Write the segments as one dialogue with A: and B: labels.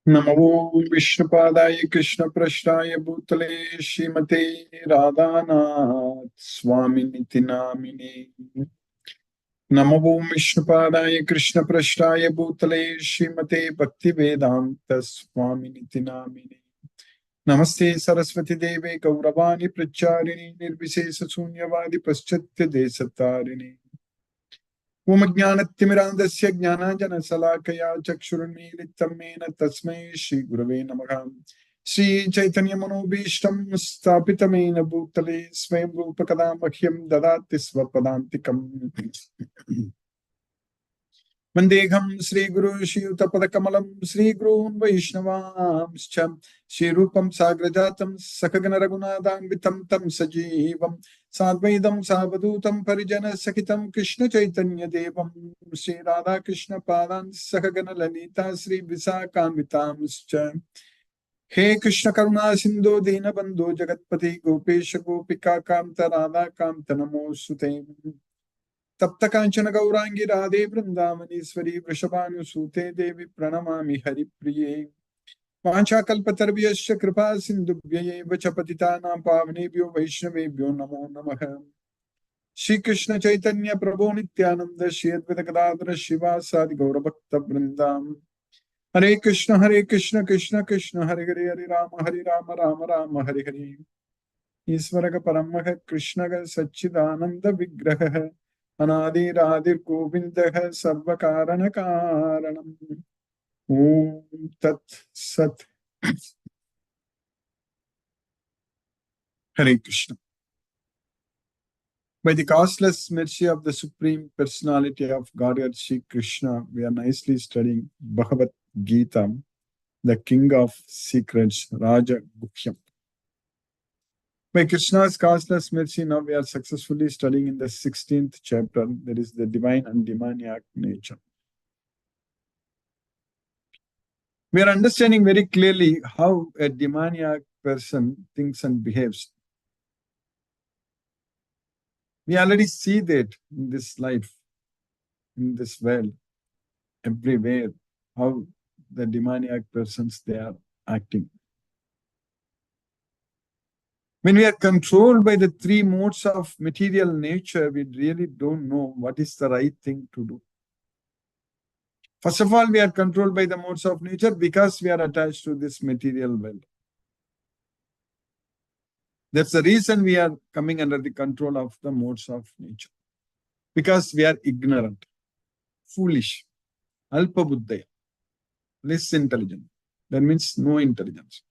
A: नमो विष्णुपादाय कृष्णप्रेष्ठाय भूतले श्रीमते राधानाथ स्वामिनिति नामिने। नमो विष्णुपादाय कृष्णप्रेष्ठाय भूतले श्रीमते भक्तिवेदांत स्वामिनिति नामिने। नमस्ते सरस्वती देवे गौरवाणी प्रचारिणे निर्विशेष शून्यवादी पश्चात्य देशतारिणे। ओम ज्ञानतिमिरान्धस्य ज्ञानाञ्जनशलाकया चक्षुरुन्मीलितं येन तस्मै श्रीगुरवे नमः। श्रीचैतन्यमनोभीष्टं स्थापितं येन भूतले स्वयं रूपकदा मह्यं ददाति स्वपदान्तिकम्। वन्देऽहं श्रीगुरु श्रीयुतपदकमलं श्रीगुरून् वैष्णवांश्च श्रीरूपं साग्रजातं सकगण रघुनाथान्वितं तं सजीवं साद्वैतं सावधूतं परिजनसहितं कृष्ण चैतन्य देवं श्रीराधा कृष्ण पादान् सकगण ललिता श्री विशाखान्वितांश्च। हे कृष्ण करुणा सिंधु दीनबंधु जगत्पति गोपेश गोपिका कांत राधा कांत नमोस्तुते। तप्त कांचन गौरांगी राधे वृंदावनेश्वरी वृषभानुसूते देवी प्रणमामि हरिप्रिये। वाञ्छाकल्पतरुभ्यश्च कृपा सिन्धुभ्यैव च पतितानां पावनेभ्यो वैष्णवेभ्यो नमो नमः। श्री कृष्ण चैतन्य प्रभु नित्यानंद श्री अद्वैत गदाधर शिवासादि गौरभक्त वृंदाम। हरे कृष्ण कृष्ण कृष्ण हरे हरे हरे राम राम हरे हरे। ईश्वर परमः कृष्ण सच्चिदानंद विग्रह अनादिरादिर् गोविन्दः सर्वकारण कारणम्। ओम तत् सत्। Hare Krishna. By the causeless mercy of the Supreme Personality of Godhead Sri Krishna, we are nicely studying Bhagavad Gita, the King of Secrets, Raja Guphyam. By Krishna's causeless mercy, now we are successfully studying in the 16th chapter, that is the divine and demoniac nature. We are understanding very clearly how a demoniac person thinks and behaves. We already see that in this life, in this world, everywhere, how the demoniac persons they are acting. When we are controlled by the three modes of material nature, we really don't know what is the right thing to do. First of all, we are controlled by the modes of nature because we are attached to this material world. That's the reason we are coming under the control of the modes of nature. Because we are ignorant, foolish, alpa buddhaya, less intelligent. That means no intelligence.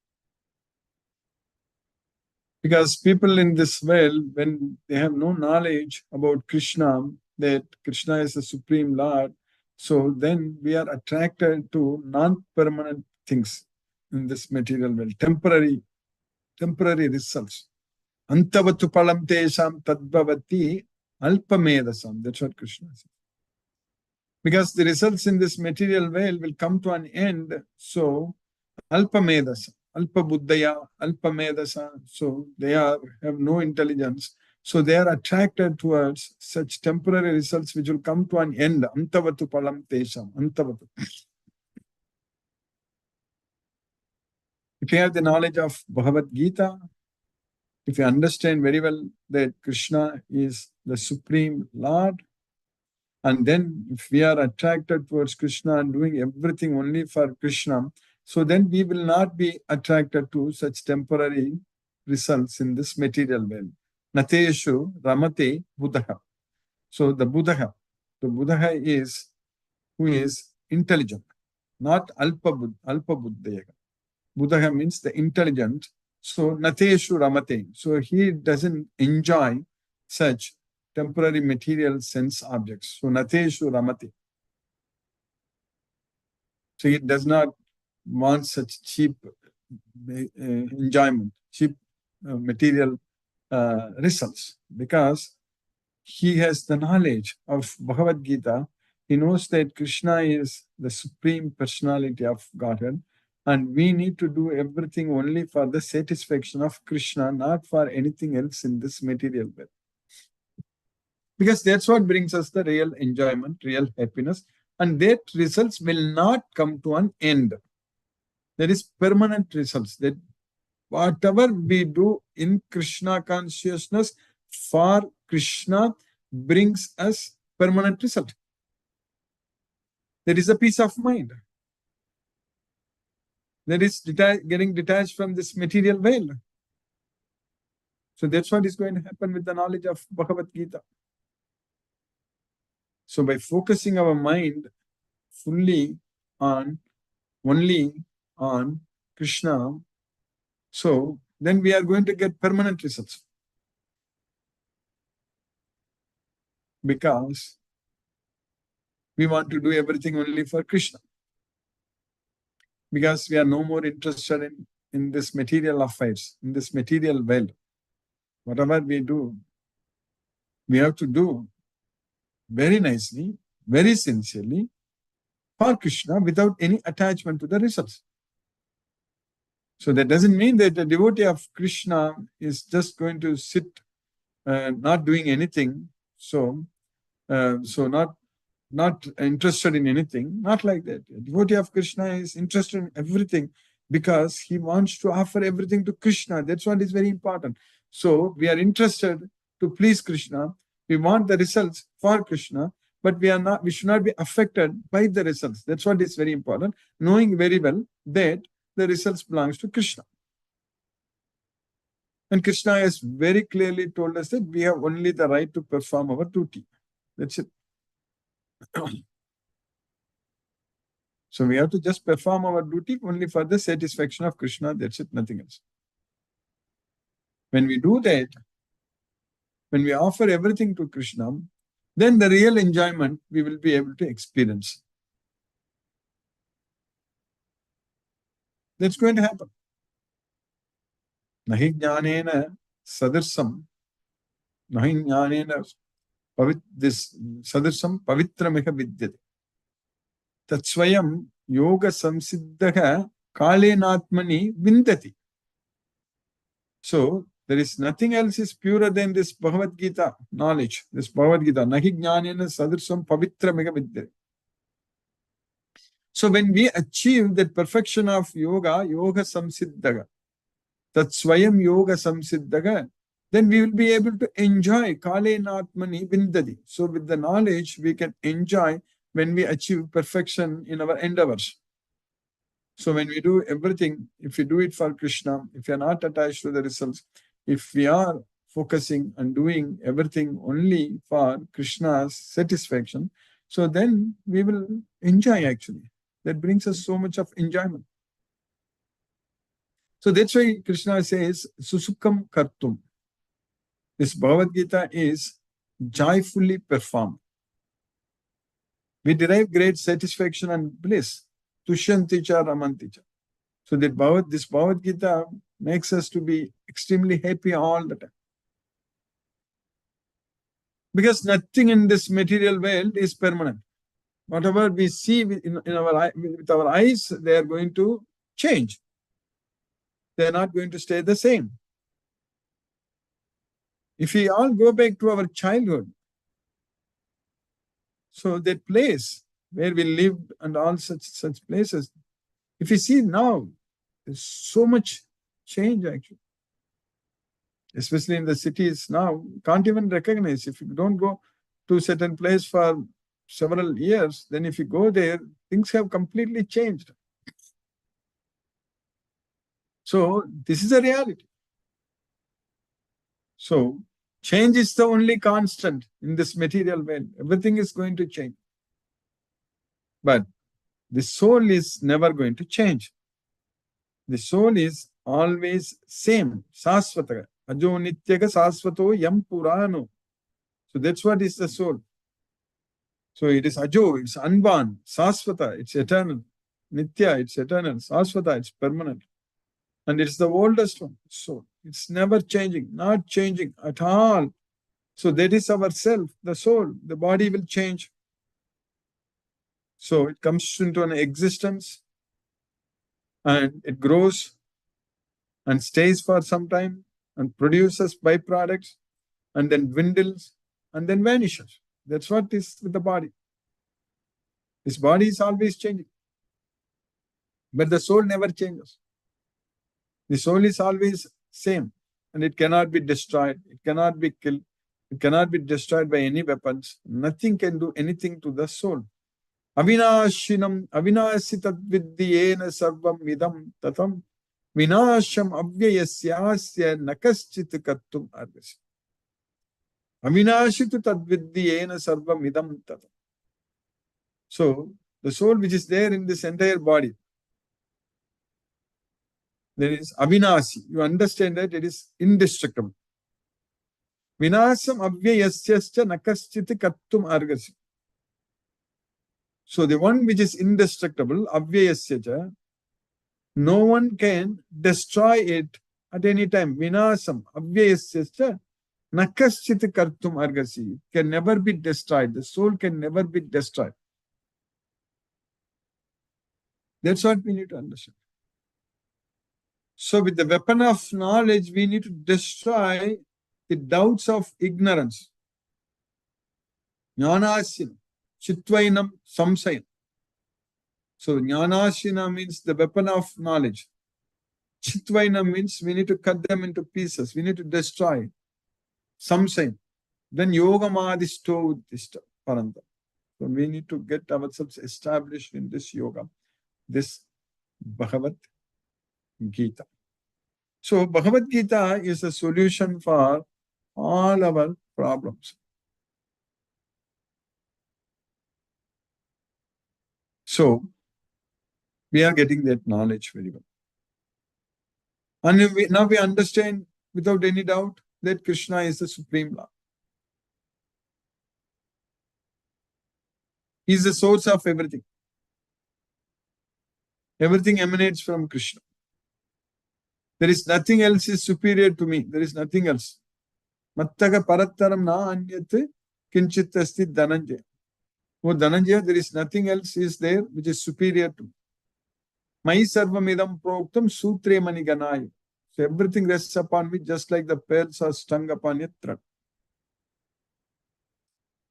A: Because people in this world, when they have no knowledge about Krishna, that Krishna is the Supreme Lord, so then we are attracted to non-permanent things in this material world, temporary results. Antavatu palam tesham tadbhavati alpamedasam. That's what Krishna says. Because the results in this material world will come to an end, so alpamedasam. Alpa buddhaya, alpa medasa, so they have no intelligence. So they are attracted towards such temporary results which will come to an end. Antavatu palam tesham, antavatu. If you have the knowledge of Bhagavad Gita, if you understand very well that Krishna is the Supreme Lord, and then if we are attracted towards Krishna and doing everything only for Krishna, so then we will not be attracted to such temporary results in this material world. Nateshu ramate buddha. So the buddha is who is intelligent, not alpa buddhaya. Buddha means the intelligent. So nateshu ramate. So he doesn't enjoy such temporary material sense objects. So nateshu ramate. So he does not want such cheap enjoyment, cheap material results, because he has the knowledge of Bhagavad Gita. He knows that Krishna is the Supreme Personality of Godhead, and we need to do everything only for the satisfaction of Krishna, not for anything else in this material world. Because that's what brings us the real enjoyment, real happiness, and that results will not come to an end. There is permanent results. That whatever we do in Krishna consciousness for Krishna brings us permanent result. There is a peace of mind. There is getting detached from this material veil. So that's what is going to happen with the knowledge of Bhagavad Gita. So by focusing our mind fully only on Krishna, so then we are going to get permanent results. Because we want to do everything only for Krishna. Because we are no more interested in this material affairs, in this material world. Whatever we do, we have to do very nicely, very sincerely for Krishna without any attachment to the results. So that doesn't mean that the devotee of Krishna is just going to sit not doing anything. So not interested in anything, not like that. The devotee of Krishna is interested in everything because he wants to offer everything to Krishna. That's what is very important. So we are interested to please Krishna. We want the results for Krishna, but we should not be affected by the results. That's what is very important. Knowing very well that the results belongs to Krishna. And Krishna has very clearly told us that we have only the right to perform our duty. That's it. So we have to just perform our duty only for the satisfaction of Krishna. That's it, nothing else. When we do that, when we offer everything to Krishna, then the real enjoyment we will be able to experience. That's going to happen. Nahi jnanena sadarsam, nahi jnanena this sadarsam pavitramiha vidyate. Tatsvayam yoga samsiddhaha kalenatmani vindati. So there is nothing else is purer than this Bhagavad Gita knowledge. This Bhagavad Gita. Nahi jnanena sadarsam pavitramiha vidyate. So when we achieve that perfection of yoga, yoga samsiddhaga, that swayam yoga samsiddhaga, then we will be able to enjoy kalenatmani vindati. So with the knowledge, we can enjoy when we achieve perfection in our endeavors. So when we do everything, if we do it for Krishna, if we are not attached to the results, if we are focusing and doing everything only for Krishna's satisfaction, so then we will enjoy actually. That brings us so much of enjoyment. So that's why Krishna says, Susukam Kartum. This Bhagavad Gita is joyfully performed. We derive great satisfaction and bliss. Tushyanticha Ramanticha. So that this Bhagavad Gita makes us to be extremely happy all the time. Because nothing in this material world is permanent. Whatever we see with our eyes, they are going to change. They are not going to stay the same. If we all go back to our childhood, so that place where we lived and all such places, if you see now, there's so much change actually. Especially in the cities now, you can't even recognize. If you don't go to a certain place for several years, then if you go there, things have completely changed. So this is a reality. So change is the only constant in this material world. Everything is going to change. But the soul is never going to change. The soul is always same. Sasvata. Ajo nityaga sasvato yam purano. So that's what is the soul. So it is ajo, it's unborn. Sasvata, it's eternal. Nitya, it's eternal. Sasvata, it's permanent. And it's the oldest one. So it's never changing, not changing at all. So that is our self, the soul. The body will change. So it comes into an existence and it grows and stays for some time and produces byproducts and then dwindles and then vanishes. That's what is with the body. This body is always changing. But the soul never changes. The soul is always same, and it cannot be destroyed. It cannot be killed. It cannot be destroyed by any weapons. Nothing can do anything to the soul. Avinashinam, avinasi tadvidyena sarvam idam tatam vinasham avyyasyasya nakaschit kattum argasi. Avinashitu tadvidyena sarvam idam tatam. So, the soul which is there in this entire body, there is avinasi. You understand that it is indestructible. Vinasam avyayasyascha nakaschit kattum argasi. So the one which is indestructible, avyayasya, no one can destroy it at any time. Vinasam avyayasya nakaschit kartum argasi. Can never be destroyed. The soul can never be destroyed. That's what we need to understand. So with the weapon of knowledge, we need to destroy the doubts of ignorance. Jnanasin, chitvainam samsayam. So jnanashina means the weapon of knowledge. Chitvainam means we need to cut them into pieces. We need to destroy. Samsayam. Then yogamadhisto uddhishta paranta. So we need to get ourselves established in this yoga, this Bhagavad Gita. So Bhagavad Gita is a solution for all our problems. So we are getting that knowledge very well. And now we understand without any doubt that Krishna is the Supreme Lord. He is the source of everything. Everything emanates from Krishna. There is nothing else is superior to me. There is nothing else. Mattaka parattaram na anyat kinchit asti dhananjaya. Oh Dhananjaya, there is nothing else is there which is superior to me. Mai sarvamidam proktam sutre maniganaya. So everything rests upon me just like the pearls are strung upon a thread.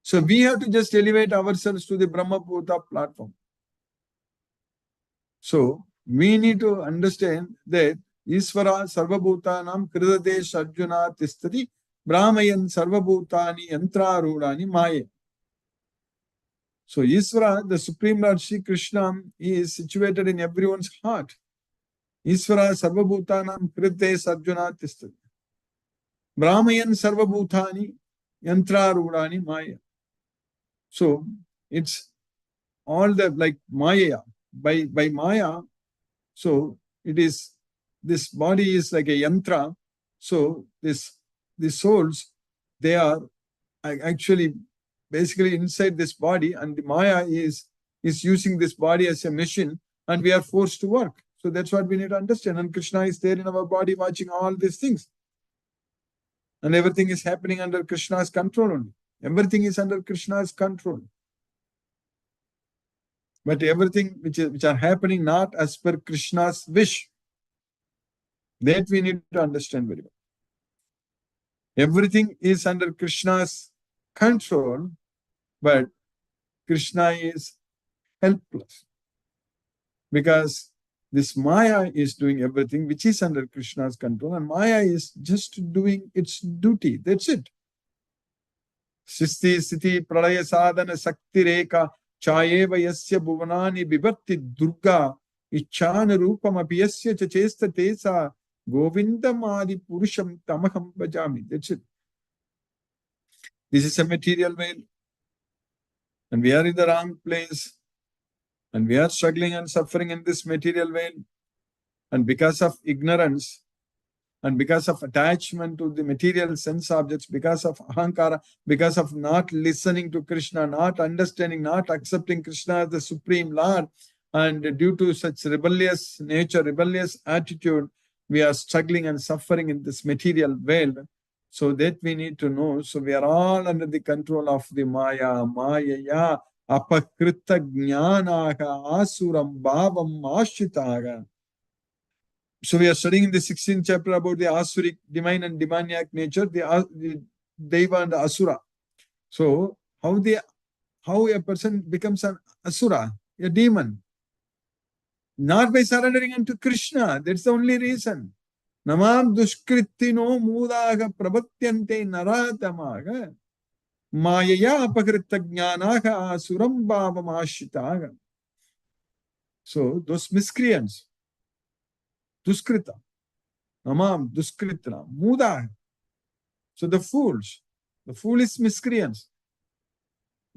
A: So we have to just elevate ourselves to the Brahma Bhuta platform. So we need to understand that Isvara Sarvabhutanam Kridadesh Arjuna Tistati Brahmayan Sarvabhutani Yantrarudani Maya. So Isvara, the Supreme Lord Sri Krishna, is situated in everyone's heart. Isvara Sarvabhutanam Kridadesh Arjuna Tistati Brahmayan Sarvabhutani Yantrarudani Maya. So it's all the like Maya. By Maya, so it is, this body is like a yantra. So the souls, they are actually basically inside this body, and the Maya is using this body as a machine, and we are forced to work. So that's what we need to understand. And Krishna is there in our body watching all these things. And everything is happening under Krishna's control only. Everything is under Krishna's control. But everything which are happening not as per Krishna's wish, that we need to understand very well. Everything is under Krishna's control, but Krishna is helpless. Because this Maya is doing everything which is under Krishna's control, and Maya is just doing its duty. That's it. Sisti, Siti, Pralaya, Sadhana, Sakti, Reka, Chayeva yasya bhuvanani vibhakti durga ichchana rupam apiyasya chachesta tesa govindam adi purusham tamaham bhajami. That's it. This is a material veil. And we are in the wrong place. And we are struggling and suffering in this material veil. And because of ignorance, and because of attachment to the material sense objects, because of ahankara, because of not listening to Krishna, not understanding, not accepting Krishna as the Supreme Lord, and due to such rebellious nature, rebellious attitude, we are struggling and suffering in this material veil. So that we need to know. So we are all under the control of the Maya. Maya apakrita jnanaha asuram bhavam ashitaga. So we are studying in the 16th chapter about the Asuric, divine and demoniac nature, the Deva and the Asura. So how a person becomes an Asura, a demon. Not by surrendering unto Krishna. That's the only reason. Namam duskrittino mudaga prabhatyante naratamaga mayaya apakrita jnanaga asuram bhavam ashitaga. So those miscreants, duskrita, namam duskrita, mudaga. So the foolish miscreants,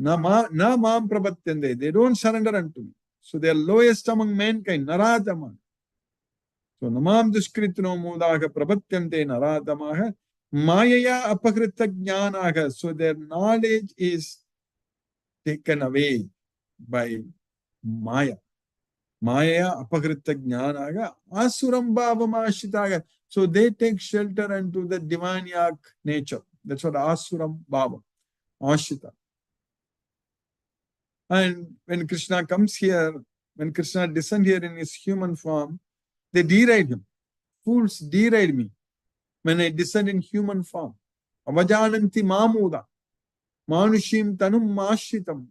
A: namam prabhatyante, they don't surrender unto me. So they are lowest among mankind, naratamaga. So namam duskritno mudaga prabhatyante naradamaha mayaya apakrita jnanaga. So their knowledge is taken away by maya. Maya apakrita jnanaga asuram bhavamashitaga. So they take shelter into the demoniac nature. That's what asuram bhava, ashita. And when Krishna comes here, when Krishna descends here in his human form, they deride him. Fools deride me when I descend in human form. Avajananti mamuda, manushim tanum mashitam,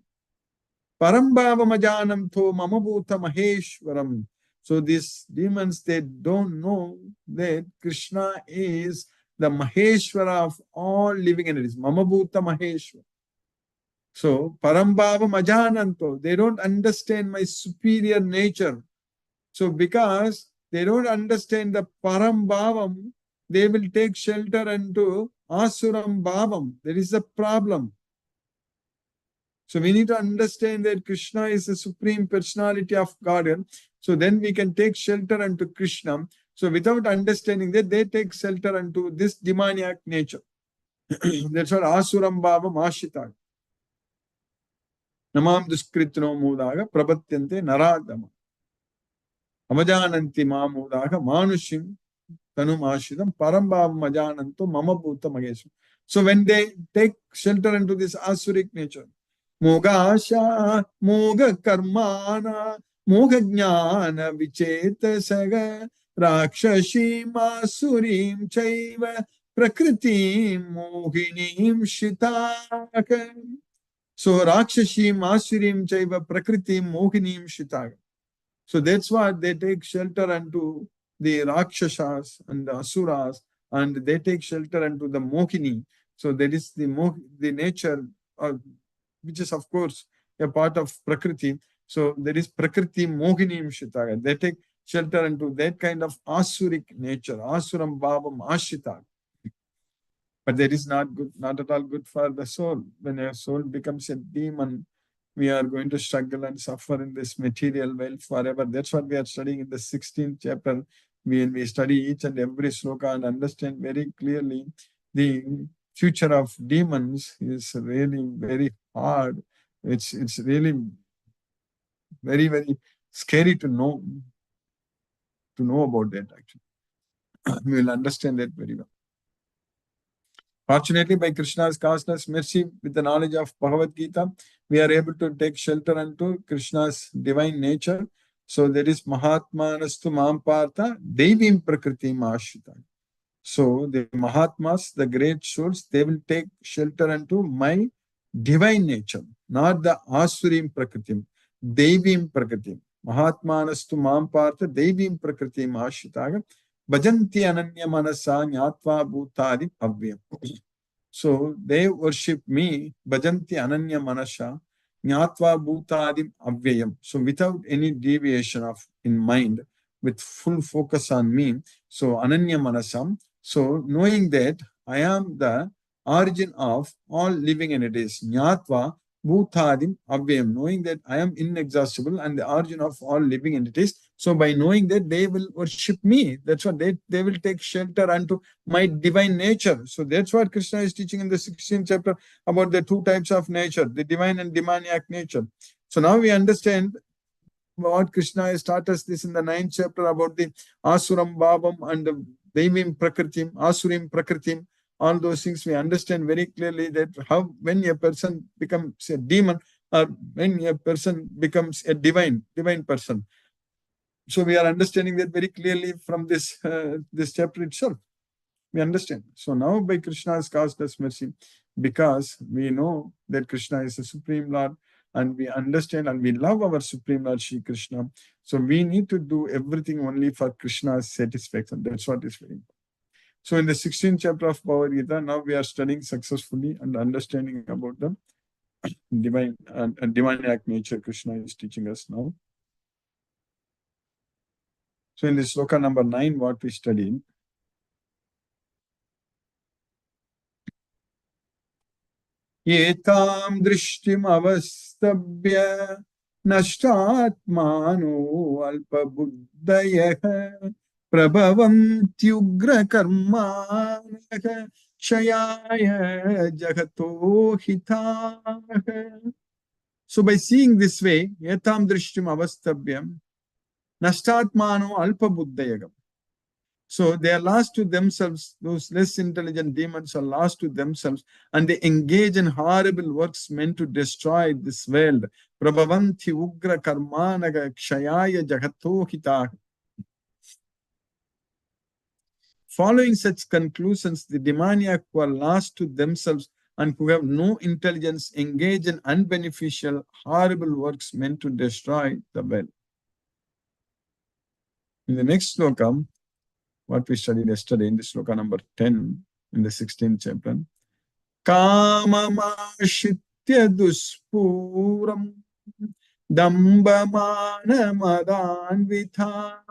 A: parambhava majanam tho mamabhuta maheshwaram. So these demons, they don't know that Krishna is the Maheshwara of all living entities. Mamabhuta Maheshwara. So parambhava majananto, they don't understand my superior nature. So because they don't understand the parambhavam, they will take shelter into asuram bhavam. There is a problem. So we need to understand that Krishna is the supreme personality of Godhead. So then we can take shelter unto Krishna. So without understanding that, they take shelter unto this demoniac nature. That's what asuram bhavam ashita. Namam duskritno mudaga prabhatyante naradama. Amajananti mamudaga manushim tanum ashidam parambhavam majananto mamabhuta mageshu. So when they take shelter into this asuric nature, Mogasha, Moga Karmana, Moga Jnana Vicheta Saga, Rakshashim Asurim Chaiva, Prakritim Mohinim Shitaka. So Rakshashim Asurim Chaiva, Prakritim Mohinim Shitaka. So that's why they take shelter unto the Rakshasas and the Asuras, and they take shelter unto the Mohini. So that is the nature of, which is of course a part of Prakriti. So there is Prakriti Mohini Shitaga. They take shelter into that kind of Asuric nature, Asuram Bhavam Ashita. But that is not good, not at all good for the soul. When a soul becomes a demon, we are going to struggle and suffer in this material world forever. That's what we are studying in the 16th chapter. When we study each and every sloka and understand very clearly the future of demons is really very hard. It's really very, very scary to know about that actually. We will understand that very well. Fortunately, by Krishna's causeless mercy, with the knowledge of Bhagavad Gita, we are able to take shelter unto Krishna's divine nature. So there is Mahatmanastu Mampartha Devim Prakriti Ashita. So the Mahatmas, the great souls, they will take shelter unto my divine nature, not the Asurim Prakritim, Devim Prakritim. Mahatmanastu Mampartha Devim Prakriti Ashitaga. Bhajanti Ananya Manasa Nyatva Bhutadi Avyam. So they worship me, Bhajanti Ananya Manasa Nyatva Bhutadim Avyayam. So without any deviation of in mind, with full focus on me. So Ananya Manasam. So knowing that I am the origin of all living entities, Nyatva Bhutadim Avyayam, knowing that I am inexhaustible and the origin of all living entities. So by knowing that, they will worship me. That's what they will take shelter unto my divine nature. So that's what Krishna is teaching in the 16th chapter about the two types of nature, the divine and demoniac nature. So now we understand what Krishna has taught us this in the 9th chapter about the Asuram Bhavam and the Devim Prakritim, Asurim Prakritim. All those things we understand very clearly, that how when a person becomes a demon or when a person becomes a divine person. So we are understanding that very clearly from this chapter itself. We understand. So now by Krishna's causeless mercy, because we know that Krishna is the Supreme Lord, and we understand and we love our Supreme Lord Shri Krishna. So we need to do everything only for Krishna's satisfaction. That's what is very important. So in the 16th chapter of Bhagavad Gita, now we are studying successfully and understanding about the divine and demoniac nature Krishna is teaching us now. So in this sloka number 9, what we studied, Etam drishtim avastabhya nashtatmano alpa buddhayah prabhavantyugra karmanah kshayaya jagato hitah. So by seeing this way, etam drishtim avastabhyam nashtatmano alpa buddhayah. So they are lost to themselves. Those less intelligent demons are lost to themselves and they engage in horrible works meant to destroy this world. Prabhavanti ugra karmanaga kshayaya jagato hitah. Following such conclusions, the demoniac who are lost to themselves and who have no intelligence engage in unbeneficial, horrible works meant to destroy the world. In the next sloka, what we studied yesterday in the sloka number 10 in the 16th chapter. Kamamashitya duspuram dambamana madanvithah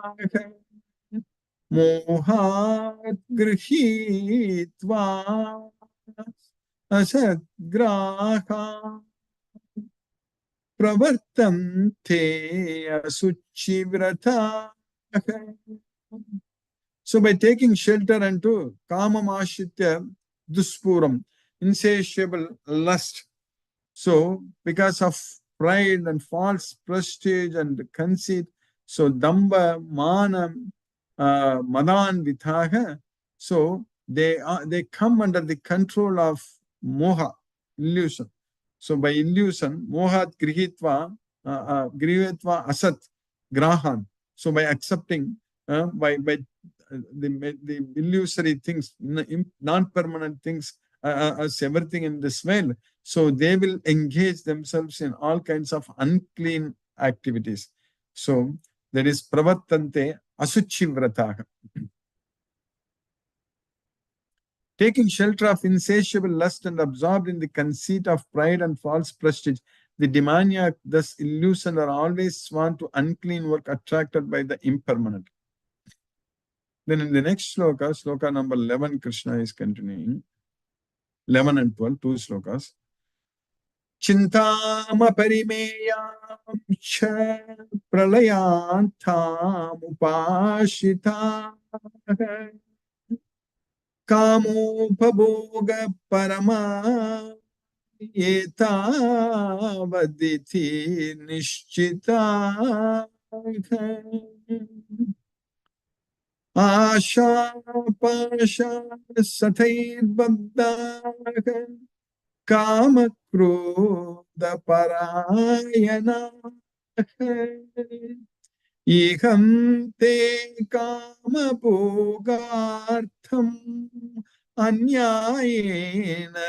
A: mohat grihitva asatgraha pravartante asuchivrata. So by taking shelter into kamamashitya duspuram, insatiable lust. So because of pride and false prestige and conceit, so damba, mana, madan vithaha, so they come under the control of moha, illusion. So by illusion, mohat grihitva, grihitva asat, grahan. So by accepting, by the illusory things, non-permanent things, as everything in this world. So they will engage themselves in all kinds of unclean activities. So there is pravartante asuchivrataha. Taking shelter of insatiable lust and absorbed in the conceit of pride and false prestige, the demoniac, thus illusioned, are always sworn to unclean work attracted by the impermanent. Then in the next sloka, sloka number 11, Krishna is continuing. 11 and 12, two slokas. Chintama parimeyam cha pralayantam upashita kamopabhoga parama etavaditi nishchita Asha pasha satairbadda kama krodha parayana iham te kama bhogartham anyayena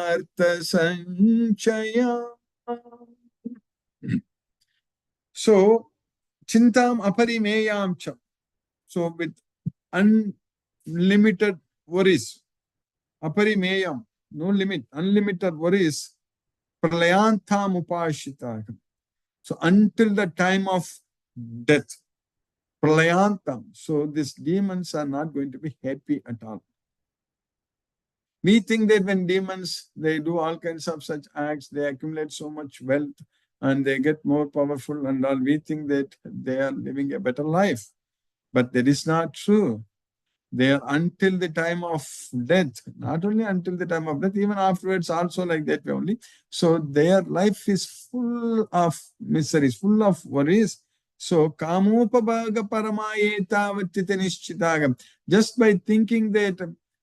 A: artha sanchaya. So chintam aparimeyam cha. So with unlimited worries, aparimeyam, no limit, unlimited worries, pralayantam upashita. So until the time of death, pralayantam. So these demons are not going to be happy at all. We think that when demons, they do all kinds of such acts, they accumulate so much wealth and they get more powerful and all, we think that they are living a better life. But that is not true. They are until the time of death, not only until the time of death, even afterwards also like that way only. So their life is full of miseries, full of worries. So kamopabhaga paramayetavatita nishchitagam. Just by thinking that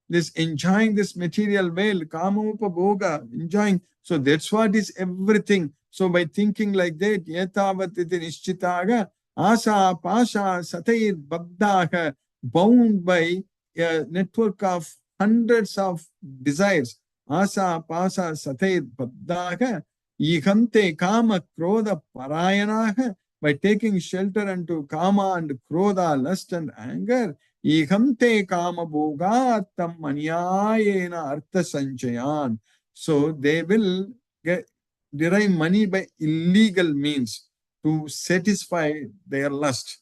A: this enjoying this material world, kamopabhoga, enjoying, so that's what is everything. So by thinking like that, yetavatita nishchitaga, asa pasha satair baddha, bound by a network of hundreds of desires. Asa pasa satair baddha ihante kama krodha parayanaha, by taking shelter into kama and krodha, lust and anger, ihante kama bhogatam anyayena artha sanchayan. So they will derive money by illegal means to satisfy their lust.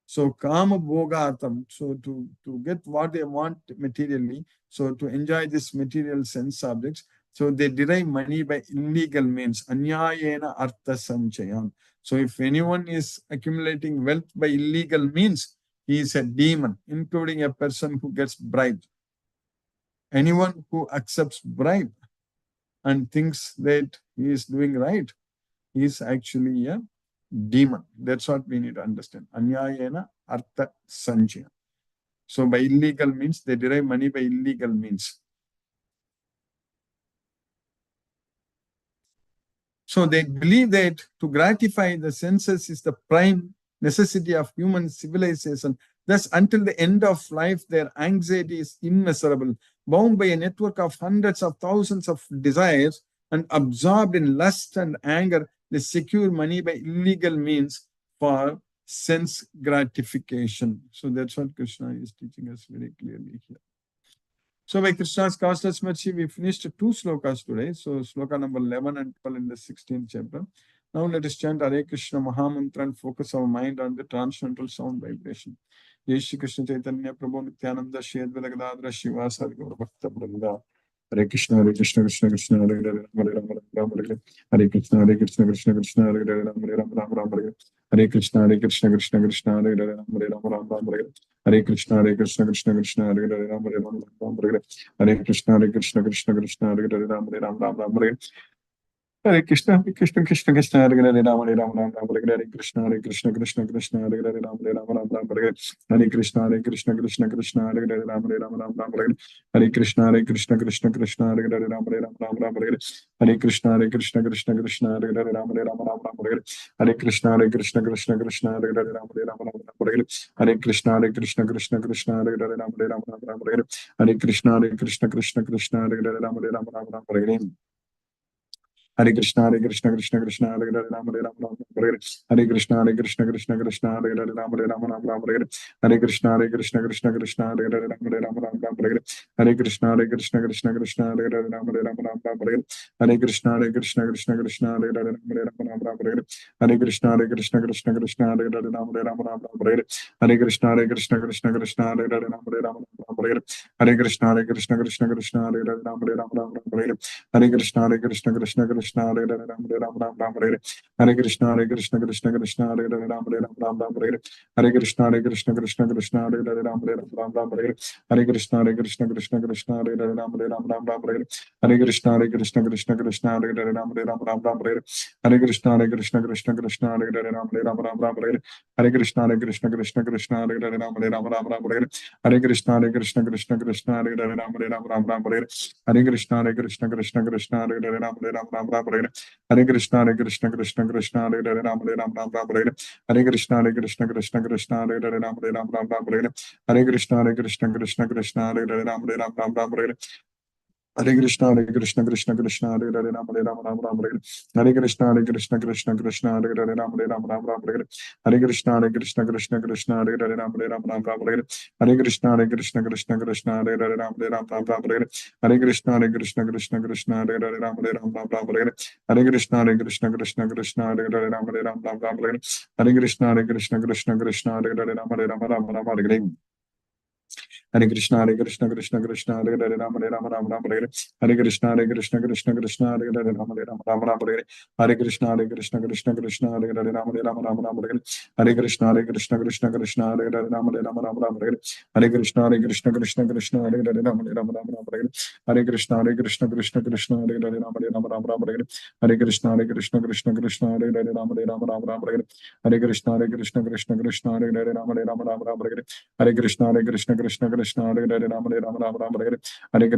A: So kama bhogatam, so to get what they want materially, so to enjoy this material sense objects, so they derive money by illegal means. Anyayena artha sanchayan. So if anyone is accumulating wealth by illegal means, he is a demon, including a person who gets bribed. Anyone who accepts bribe and thinks that he is doing right, he is actually a demon. That's what we need to understand. Anyayena artha sanchaya. So by illegal means, they derive money by illegal means. So they believe that to gratify the senses is the prime necessity of human civilization. Thus, until the end of life, their anxiety is immeasurable, bound by a network of hundreds of thousands of desires and absorbed in lust and anger. They secure money by illegal means for sense gratification. So that's what Krishna is teaching us very clearly here. So by Krishna's causeless mercy, we finished 2 slokas today. So sloka number 11 and 12 in the 16th chapter. Now let us chant Hare Krishna Mahamantra and focus our mind on the transcendental sound vibration. Jai Shri Krishna Chaitanya Prabhu Nityananda Shri Advaita Gadadhara Shivasa Gaura Bhakta Vrinda. Hare Krishna Krishna Krishna Hare Hare Hare Rama Rama Hare Hare Krishna Krishna Krishna Hare Hare Hare Rama Rama Hare Hare Krishna Krishna Krishna Hare Hare Hare Rama Rama Hare Hare Krishna Krishna Krishna Hare Hare Rama Rama Hare Hare Krishna Krishna Krishna Hare Hare Rama Hare Hare Krishna Krishna Hare Hare Rama Hare Krishna Krishna Krishna Hare Hare Rama Hare Krishna Krishna Hare Hare Rama Hare Krishna Krishna Krishna Hare Hare Rama Hare Krishna Krishna Krishna Hare Hare Rama Hare Krishna Krishna Krishna Hare Hare Rama Hare Krishna Krishna Krishna Hare Hare Rama Hare Krishna Krishna Krishna Hare Hare Rama Hare Hare Krishna Krishna Hare Hare Rama Hare Hare Krishna Krishna Krishna Hare Hare Rama Hare Krishna Krishna Krishna Hare Hare Rama Hare Krishna Krishna Krishna Hare Hare Rama Hare Krishna Krishna Krishna Hare Hare Rama Hare Krishna Krishna Krishna Hare Hare Rama Hare Krishna Krishna Krishna Hare Hare Rama Hare Krishna Krishna Krishna Hare Hare Rama Hare Krishna Krishna Krishna Hare Hare Ram Hare Krishna Krishna Krishna Hare Hare Ram Hare Krishna Krishna Krishna Hare Hare Ram Hare Krishna Krishna Krishna Hare Hare Ram Hare Krishna Krishna Krishna Hare Hare Ram Hare Krishna Krishna Krishna Hare Hare Ram Hare Krishna Krishna Krishna Hare Hare Ram Hare Krishna Krishna Krishna Hare Hare Ram Hare Krishna Krishna Krishna Hare Hare Ram Hare Krishna Krishna Krishna Hare Hare Ram Hare Krishna Krishna Krishna Hare Hare Ram Hare Krishna Krishna Krishna Hare Hare Ram Hare Krishna Krishna Hare Hare Ram Hare Krishna Krishna Krishna Hare Hare Ram Hare Krishna Krishna Krishna Hare Hare Ram Hare Krishna Krishna Krishna Hare Hare Ram Hare Krishna Krishna Krishna Hare Hare Ram Hare Krishna Krishna Krishna Hare Hare Ram Hare Krishna Krishna Krishna Hare Hare Ram Hare Krishna Krishna Krishna Hare Hare Ram Hare Krishna Krishna Krishna Hare Hare Ram Hare Krishna Krishna Krishna Hare Hare Ram Hare Krishna Krishna Krishna Hare Hare Ram Hare Krishna Krishna Krishna Hare Hare Ram Hare Krishna Krishna Krishna Hare Hare Ram Hare Krishna Krishna Krishna Hare Hare Ram Hare Krishna Krishna Krishna Hare Hare Ram Hare Krishna Krishna Krishna Krishna Hare Hare Ram Ram Ram Ram Hare Hare Hare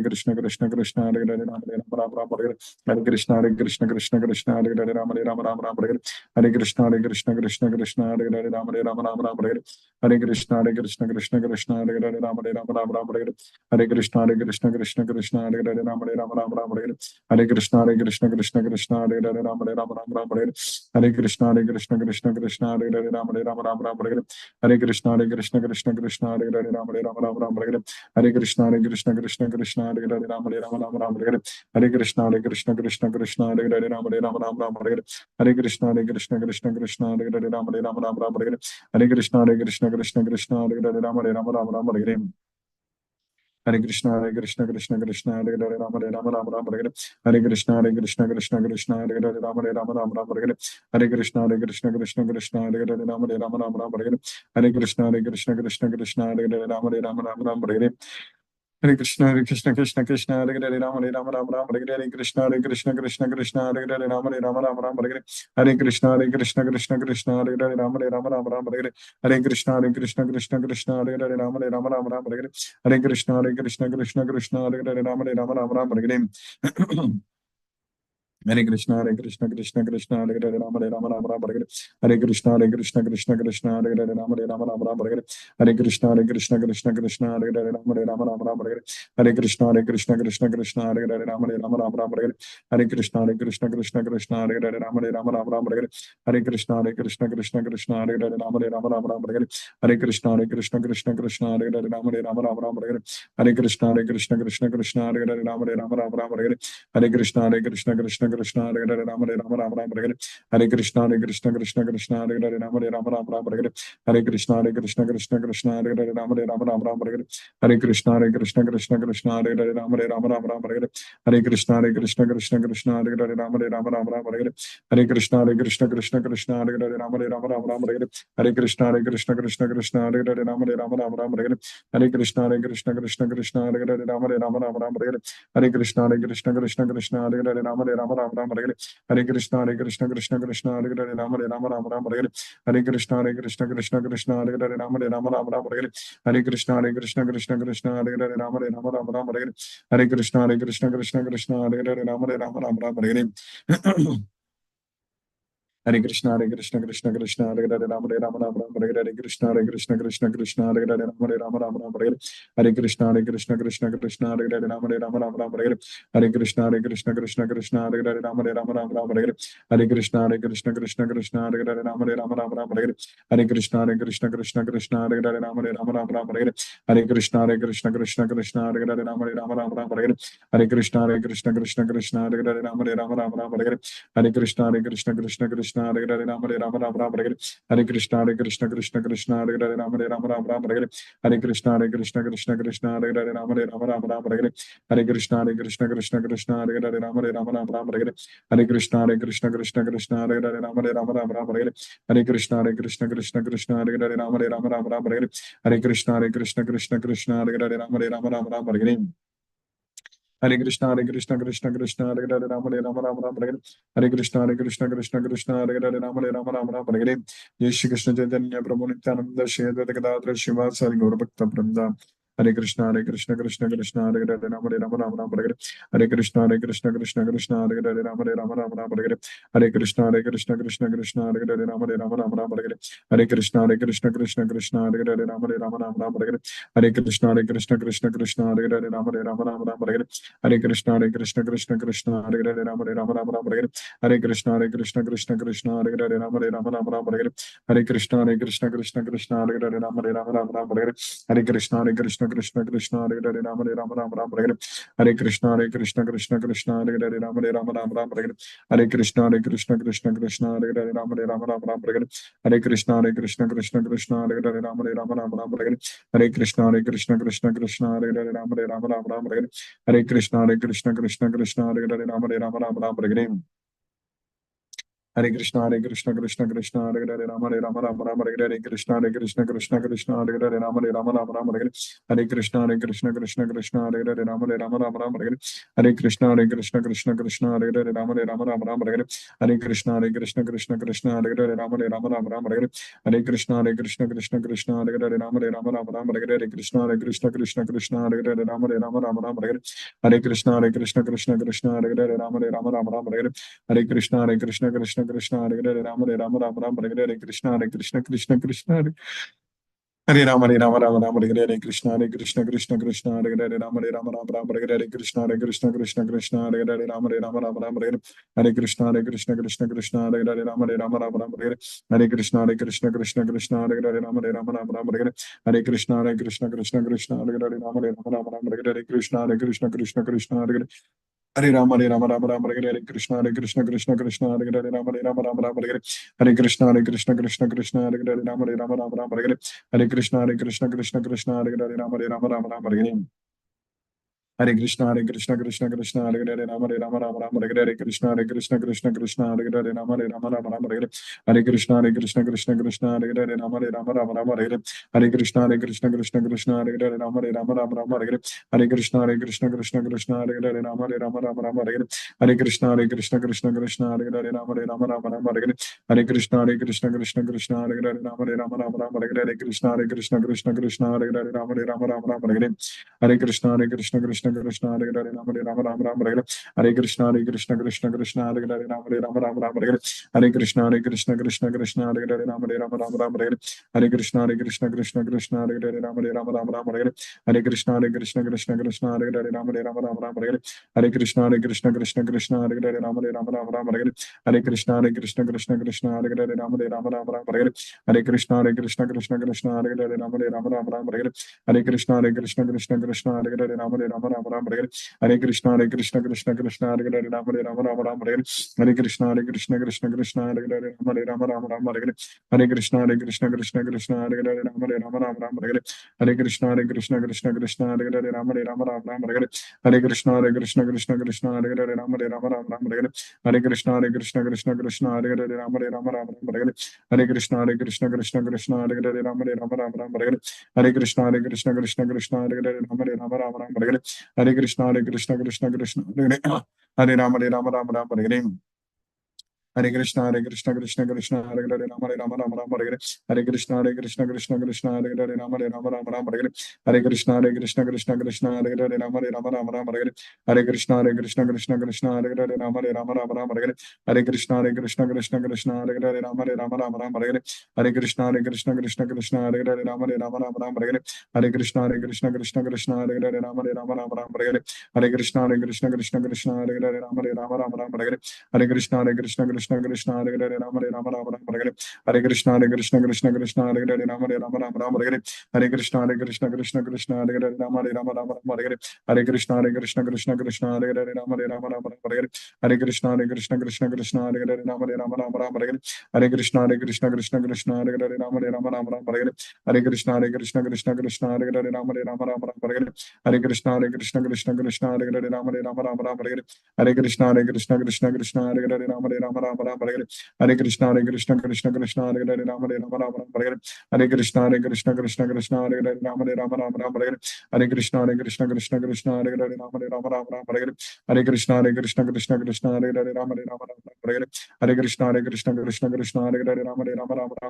A: Krishna Krishna Krishna Hare Hare Ram Ram Ram Hare Hare Hare Krishna Krishna Hare Hare Ram Ram Ram Hare Hare Hare Krishna Krishna Hare Hare Ram Ram Ram Hare Hare Hare Krishna Krishna Hare Hare Ram Ram Ram Hare Hare Hare Krishna Krishna Hare Hare Ram Ram Ram Hare Hare Hare Krishna Krishna Hare Hare Ram Ram Ram Hare Hare Hare Krishna Krishna Hare Hare Ram Ram Ram Hare Hare Hare Krishna Krishna Hare Hare Ram Ram Ram Hare Hare Hare Krishna Krishna Hare Hare Ram Ram Ram Hare Hare Hare Krishna Krishna Hare Hare Ram Ram Ram Hare Hare Hare Krishna Krishna Hare Hare Ram Ram Ram Hare Hare Hare Krishna Krishna Hare Hare Ram Ram Ram Hare Hare Hare Krishna Krishna Hare Hare Ram Ram Hare Hare Hare Krishna Krishna Hare Hare Ram Ram Hare Hare Hare Krishna Krishna Hare Hare Ram Ram Hare Hare Hare Krishna Krishna Hare Hare Ram Ram Hare Hare Hare Krishna Hare Hare Ram Ram Hare Hare Hare Krishna Krishna Hare Hare Ram Ram Hare Hare Hare Krishna Krishna Hare Hare Ram Ram Hare Hare Hare Krishna Krishna Hare Hare Ram Ram Hare Hare Hare Krishna Krishna Hare Hare Ram Ram Hare Hare Hare Krishna Krishna Hare Hare Ram Hare Hare Hare Krishna Krishna Hare Hare Ram Hare Hare Hare Krishna Krishna Hare Hare Ram Hare Hare Hare Krishna Krishna Hare Hare Ram Hare Hare Hare Krishna Krishna Hare Hare Ram Hare Hare Hare Krishna Krishna Hare Hare Ram Hare Hare Hare Krishna Krishna Hare Hare Ram Hare Hare Hare Krishna Krishna Hare Hare Ram Hare Hare Hare Krishna Krishna Hare Hare Ram Hare Hare Hare Krishna Krishna Hare Hare Ram Hare Hare Hare Krishna Krishna Hare Hare Ram Hare Hare Hare Krishna Krishna Hare Hare Ram Hare Hare Hare Krishna Krishna Hare Hare Ram Hare Hare Hare Krishna Krishna Hare Hare Ram Hare Hare Hare Krishna Krishna Hare Hare Ram Hare Hare Hare Krishna Krishna Hare Hare Ram Hare Hare Hare Krishna Krishna Hare Hare Ram Hare Hare Hare Krishna Krishna Hare Hare Ram Hare Hare Hare Krishna Krishna Hare Hare Ram Hare Hare Hare Krishna Krishna Hare Hare Ram Hare Hare Hare Krishna Krishna Hare Hare Ram Hare Hare Hare Krishna Hare Hare Ram Hare Hare Krishna Krishna Hare Hare Ram Hare Hare Krishna Krishna Hare Hare Ram Hare Hare Krishna Krishna Hare Hare Ram Hare Hare Krishna Krishna Hare Hare Ram Hare Hare Krishna Krishna Hare Hare Ram Hare Hare Krishna Krishna Hare Hare Ram Hare Hare Krishna Krishna Hare Hare Ram Hare Hare Krishna Krishna Hare Hare Ram Hare Hare Krishna Krishna Hare Hare Ram Hare Hare Krishna Krishna Hare Hare Ram Hare Hare Krishna Krishna Hare Hare Ram Hare Hare Krishna Krishna Hare Hare Ram Hare Hare Krishna Krishna Hare Hare Ram Hare Hare Krishna Krishna Hare Hare Ram Hare Hare Krishna Hare Hare Ram Hare Hare Krishna Krishna Hare Hare Ram Hare Jai Shri Krishna Chaitanya Prabhu Nityananda Shri Advaita Gadadhara Srivasari Gaura Bhakta Vrinda Hare Krishna Krishna Hare Hare Ram Hare Hare Krishna Krishna Hare Hare Ram Hare Hare Krishna Krishna Hare Hare Ram Hare Hare Krishna Krishna Hare Hare Ram Hare Hare Krishna Krishna Hare Hare Ram Hare Hare Krishna Hare Hare Ram Hare Hare Krishna Krishna Hare Hare Ram Hare Hare Krishna Krishna Hare Hare Ram Hare Hare Krishna Krishna Hare Hare Ram Hare Hare Krishna Krishna Hare Hare Ram Hare Hare Krishna Krishna Hare Hare Ram Hare Hare Krishna Krishna Hare Hare Ram Hare Hare Krishna Krishna Hare Hare Ram Hare Hare Krishna Krishna Hare Hare Ram Hare Hare Hare Krishna, Krishna Krishna, Hare Rama, Rama Rama Rama, Hare Krishna, Krishna Krishna, Hare Rama, Rama Rama Rama, Hare Krishna, Krishna Krishna, Hare Rama, Rama Rama Rama, Hare Krishna, Krishna Krishna, Hare Rama, Rama Rama Rama, Hare Krishna, Krishna Krishna, Hare Rama, Rama Rama Rama, Hare Krishna, Krishna Krishna, Hare Rama, Rama Rama Rama, Hare Krishna, Krishna Hare Rama, Rama Rama Rama, Hare Krishna, Krishna, Hare Rama, Rama Rama Rama, Hare Krishna, Krishna, Hare Rama, Rama Rama Rama, Hare Krishna, Krishna, Hare Rama, Rama Rama Rama, Hare Krishna, Krishna, Hare Rama, Rama Rama Rama, Hare Krishna, Krishna, Hare Rama, Rama Rama Rama, Hare Krishna, Krishna, Hare Rama, Rama Rama Rama, Hare Krishna, Krishna, Hare Rama, Rama Rama Rama, Hare Krishna, Krishna, Hare Rama, Rama Rama Rama, Hare Krishna, Krishna, Hare Rama, Rama Rama, Hare Krishna, Krishna, Hare Rama, Rama Rama Rama, Hare Krishna, Krishna, Hare Rama, Rama Rama Rama, Hare Krishna, Krishna, Hare Rama, Rama Rama Rama, Hare Krishna, Krishna, Hare Rama, Rama Rama Rama, Hare Krishna, Krishna, Hare Rama, Rama Rama Rama, Hare Krishna, Krishna, Hare Rama, Rama Rama Rama, Hare Krishna, Krishna, Hare Rama, Rama Rama Rama, Hare Krishna, Krishna, Hare Rama, Rama Rama Rama, Hare Krishna, Krishna, Hare Rama, Rama Rama Rama, Hare Krishna, Krishna, Hare Rama, Rama Rama Rama, Hare Krishna, Krishna, Hare Rama, Rama Rama Rama, Hare Krishna, Krishna, Hare Rama, Rama Rama Rama, Hare Krishna, Krishna, Hare Rama, Rama Rama Rama, Hare Krishna, Krishna, Hare Rama, Rama Rama Rama, Hare Krishna, Krishna, Hare Rama, Rama Rama Rama, Hare Krishna, Krishna, Hare Rama, Rama Rama Rama, Hare Krishna, Krishna, Hare Rama, Rama Rama Rama, Hare Krishna, Krishna, Hare Rama, Rama Rama Rama, Hare Krishna, Krishna, Hare Rama, Rama Rama Rama, Hare Krishna, Krishna, Hare Rama, Rama Rama Rama, Hare Krishna, Krishna, Hare Rama, Rama Rama Rama, Hare Krishna, Krishna, Hare Rama, Rama Rama Rama, Hare Krishna, Krishna, Hare Rama, Rama Rama Rama, Hare Krishna, Krishna, Hare Rama, Rama Rama Rama, Hare Krishna, Krishna, Hare Rama, Rama Rama Rama, Hare Krishna, Krishna, Hare Rama, Rama Rama Rama, Hare Krishna, Krishna, Hare Rama, Rama Rama Rama, Hare Krishna, Krishna, Hare Rama, Rama Rama Rama, Hare Krishna, Krishna, Hare Rama, Rama Rama Rama, Hare Krishna, Krishna, Hare Rama, Rama Rama Rama, Hare Krishna, Krishna, Hare Rama, Rama Rama Rama, Hare Krishna, Krishna, Hare Rama, Rama Rama Rama, Hare Krishna, Krishna, Hare Rama, Rama Rama Rama, Hare Krishna, Krishna, Hare Rama, Rama Rama Rama, Hare Krishna, Krishna, Hare Rama, Rama Rama Rama, Hare Krishna, Krishna, Hare Rama, Rama Rama Rama, Hare Krishna, Krishna, Hare Rama, Rama Rama Rama, Hare Krishna, Krishna, Hare Rama, Rama Rama Rama, Hare Krishna, Krishna, Hare Rama, Rama Rama Rama, Hare Krishna, Krishna, Hare Rama, Rama Rama Rama, Hare Krishna, Krishna, Hare Rama, Rama Rama Rama, Hare Krishna, Krishna, Hare Rama, Rama Rama Rama, Hare Krishna, Krishna, Hare Rama, Rama Rama Rama, Hare Krishna, Krishna, Hare Rama, Rama Rama Rama, Hare Krishna, Krishna, Hare Rama, Rama Rama Rama, Hare Krishna, Krishna, Hare Rama, Rama Rama Rama, Hare Krishna, Krishna, Hare Rama, Rama Rama Rama, Hare Krishna, Krishna, Hare Rama, Rama Rama Rama,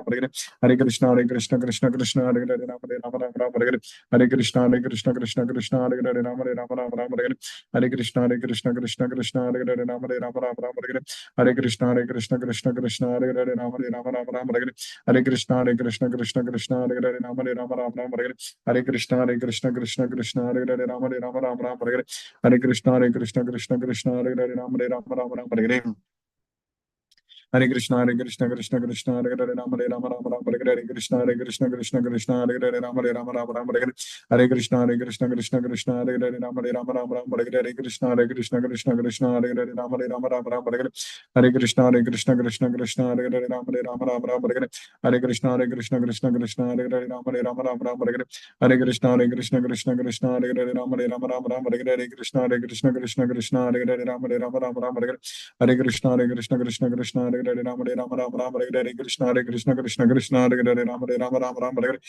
A: Hare Krishna, Krishna, Hare Rama, Rama Rama Rama, Hare Krishna, Krishna, Hare Rama, Rama Rama Rama, Hare Krishna, Krishna, Hare Rama, Rama Rama Rama, Hare Krishna, Krishna, Hare Rama, Rama Rama Rama, Hare Krishna, Krishna, Hare Rama, Rama Rama Rama, Hare Krishna, Krishna, Hare Rama, Rama Rama Rama, Hare Krishna, Krishna, Hare Rama, Rama Rama Rama, Hare Krishna, Krishna, Hare Rama, Rama Rama Rama, Hare Krishna, Krishna, Hare Rama, Rama Rama Rama, Hare Krishna, Krishna, Hare Rama, Rama Rama Rama, Hare Krishna, Hare Rama, Rama Rama Rama, Hare Krishna, Hare Rama, Rama Rama Rama, Hare Krishna, Hare Rama, Rama Rama Rama, Hare Krishna, Hare Rama, Rama Rama Rama, Hare Krishna, Hare Rama, Rama Rama Rama, Hare Krishna, Hare Rama, Rama Rama Rama, Hare Krishna, Hare Rama, Rama Rama Rama, Hare Krishna, Hare Rama, Rama Rama Rama, Hare Krishna, Hare Rama, Rama Rama Rama, Hare Krishna, Krishna, Hare Krishna Krishna Krishna Hare Hare Rama Rama Hare Hare.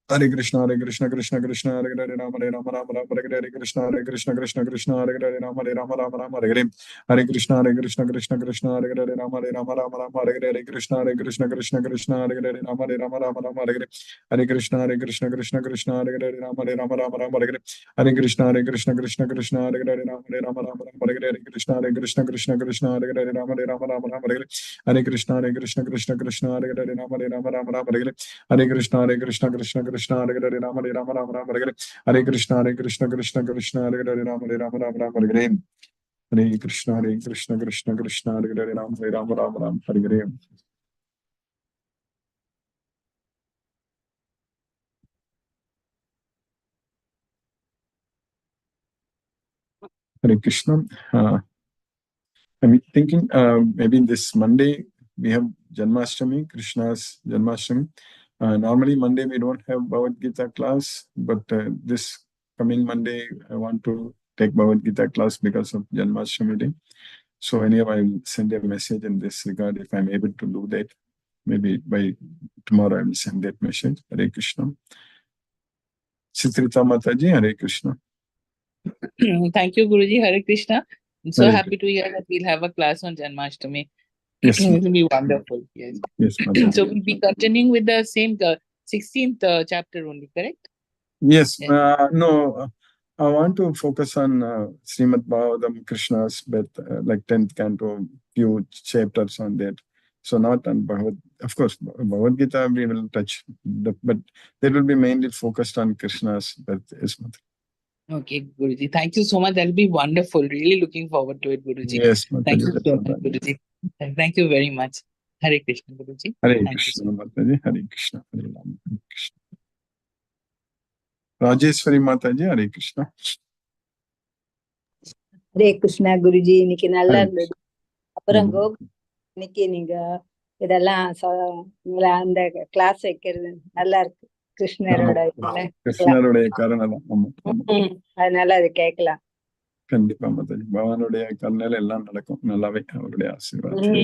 A: Hare Krishna Krishna Krishna Hare Hare Rama Rama Hare Hare Krishna Krishna Krishna Hare Hare Rama Rama Hare Hare. Hare Krishna Krishna Krishna Hare Hare Rama Rama Hare Hare Krishna Krishna Krishna Hare Hare Rama Rama Hare Hare. Hare Krishna Krishna Krishna Hare Hare Rama Rama Hare Hare. Hare Krishna Krishna Krishna Hare Hare Rama Rama Hare Hare. Krishna Krishna Krishna Hare Hare Rama Rama Hare Hare. Hare Krishna Krishna Hare Hare Rama Rama Hare Hare. Hare Krishna Krishna Krishna Hare Hare Rama Rama Hare Hare. Hare Krishna Krishna Krishna Hare Hare Rama Rama Hare Hare. Hare Krishna Krishna Krishna Hare Hare Rama Rama Hare Hare. Hare Krishna. I'm thinking maybe this Monday we have Janmashtami, Krishna's Janmashtami. Normally Monday we don't have Bhagavad Gita class, but this coming Monday I want to take Bhagavad Gita class because of Janmashtami day. So anyway, I will send a message in this regard if I'm able to do that. Maybe by tomorrow I will send that message. Hare Krishna. Chitrita Mataji, Hare Krishna.
B: Thank you, Guruji. Hare Krishna. I'm so
A: Hare
B: happy to hear that we'll have a class on Janmashtami.
A: Yes,
B: It will be wonderful. Yes.
A: Yes,
B: So we'll be continuing with the same 16th chapter only, correct?
A: Yes.
B: Yeah.
A: No, I want to focus on Srimad Bhagavatam, Krishna's birth, like 10th canto, few chapters on that. So not on Bhagavad, of course, Bhagavad Gita we will touch, but that will be mainly focused on Krishna's birth. Yes, Mother.
B: Okay, Guruji. Thank you so much. That'll be wonderful. Really looking forward to it, Guruji.
A: Yes, Mother.
B: Thank you so much, Guruji. Thank you very much. Hare Krishna, Guruji.
A: Hare
B: Thank
A: Krishna,
B: you.
A: Mataji. Hare Krishna. Hare Rama. Hare Krishna. Rajeshwari Mataji, Hare Krishna.
C: Hare Krishna Guruji. இன்னைக்கு நல்லா
A: Hare
C: இருந்தது. அப்புறம் இன்னைக்கு நீங்க இதெல்லாம் அந்த class வைக்கிறது நல்லா இருக்கு. கிருஷ்ணரோட
A: கிருஷ்ணருடைய காரணம்.
C: அதனால அது கேட்கலாம்.
A: கண்டிப்பா மாதாஜி. பகவானுடைய கருணையில எல்லாம் நடக்கும் நல்லாவே, அவருடைய ஆசீர்வாதம்.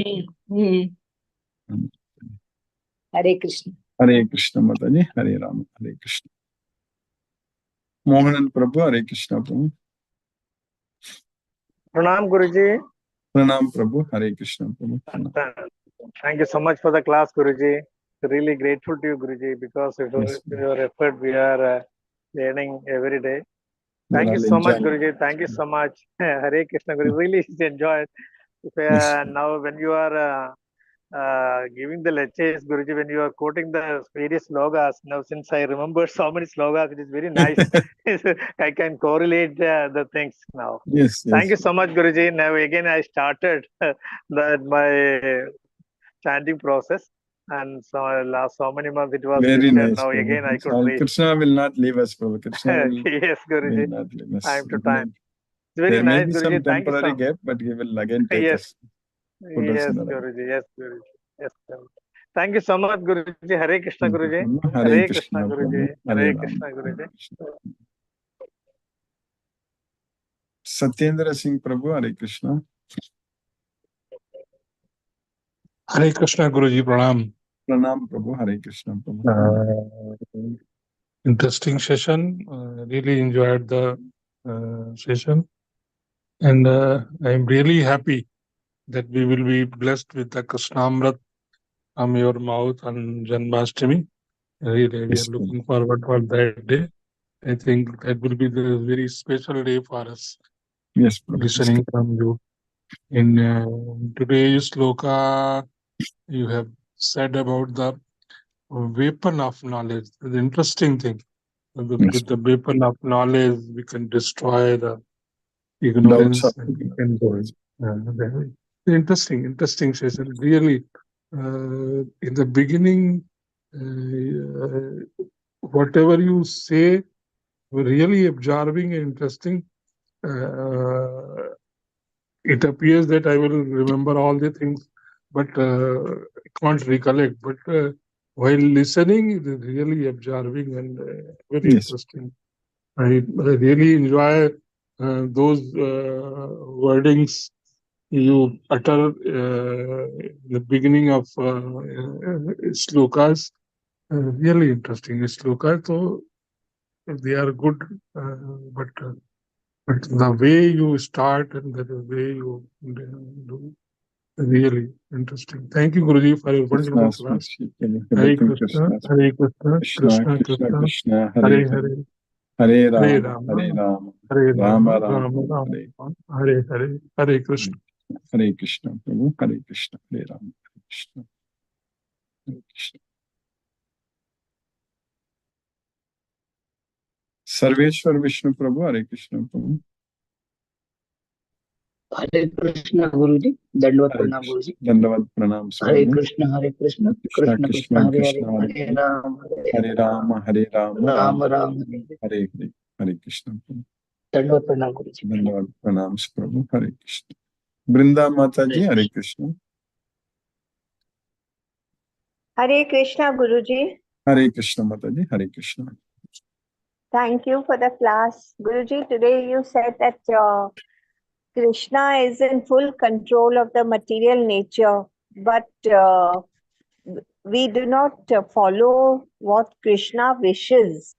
C: ஹரே கிருஷ்ணா.
A: ஹரே கிருஷ்ண மாதாஜி. ஹரே ராம. ஹரே கிருஷ்ண. மோகனன் பிரபு. ஹரே கிருஷ்ணா பிரபு.
D: Pranam Guruji.
A: Pranam Prabhu. Hare Krishna Prabhu.
D: Thank you so much for the class, Guruji. Really grateful to you, Guruji, because of your effort we are learning every day. Thank you so much, Guruji. Thank you so much. Hare Krishna, Guruji. Really enjoyed. Now when you are giving the lectures, Guruji, when you are quoting the various slogas, now since I remember so many slogas, it is very nice. I can correlate the things now.
A: Yes.
D: Thank you so much, Guruji. Now again I started my chanting process, and so last so many months it was
A: very nice.
D: Now Prabhu. Again I could read.
A: Krishna will not leave us, Prabhu. Krishna will,
D: yes, Guruji.
A: will not leave us.
D: Time to time. It's very
A: there
D: nice,
A: may be
D: Guruji.
A: Some temporary gap, but he will again take us.
D: Yes, Guruji. Yes, Guruji. Yes, Guruji. Thank you so much, Guruji. Hare Krishna, Guruji. Hare Krishna, Guruji. Hare Krishna, Guruji.
A: Satyendra Singh Prabhu. Hare Krishna.
E: Hare Krishna, Guruji. Pranam.
A: Pranam Prabhu. Hare Krishna Prabhu.
E: Interesting session. Really enjoyed the session. And I'm really happy that we will be blessed with the Krishnamrit from your mouth on Janmashtami. Really, we are looking forward for that day. I think that will be the very special day for us.
A: Yes,
E: listening from you. In today's sloka, you have said about the weapon of knowledge. The interesting thing. With the weapon of knowledge, we can destroy the ignorance. We can go. Interesting session. Really, in the beginning, whatever you say, really absorbing and interesting. It appears that I will remember all the things, but I can't recollect. But while listening, it is really absorbing and very interesting. I really enjoy those wordings you utter the beginning of slokas. Really interesting. Slokas, so they are good, but the way you start and the way you do, really interesting. Thank you, Guruji, for your wonderful class. Hare Krishna, Hare Krishna, Krishna Krishna,
A: Krishna,
E: Hare Hare,
A: Hare
E: Hare
A: Rama,
E: Rama,
A: Hare Rama,
E: Hare
A: Rama
E: Rama,
A: Rama,
E: Rama
A: Hare
E: Rama, Hare Hare, Hare Krishna.
A: Hare Krishna, Prabhu, Hare Krishna, Hare Rama, Hare Krishna, Hare Krishna. Sarveshwar Vishnu Prabhu, Hare Krishna, Prabhu.
F: Hare Krishna Guruji, Dandavat
A: Hare
F: Pranam
A: Krishna.
F: Guruji.
A: Dandavat Pranam,
F: Hare
A: Prabhu.
F: Krishna, Hare Krishna,
A: Krishna
F: Krishna
A: Krishna,
F: Krishna, Hare
A: Krishna
F: Hare,
A: Hare
F: Hare
A: Hare,
F: Ram,
A: Hare Rama, Hare Rama,
F: Ram
A: Rama
F: Ram,
A: Hare
F: Hare
A: Hare, Hare Hare Krishna, Prabhu.
F: Dandavat Pranam Guruji.
A: Dandavat Pranam, Prabhu, Hare Krishna. Brinda Mataji,
F: Hare
A: Hare Krishna.
G: Hare Krishna Guruji.
A: Hare Krishna Mataji, Hare Krishna.
G: Thank you for the class. Guruji, today you said that Krishna is in full control of the material nature, but we do not follow what Krishna wishes.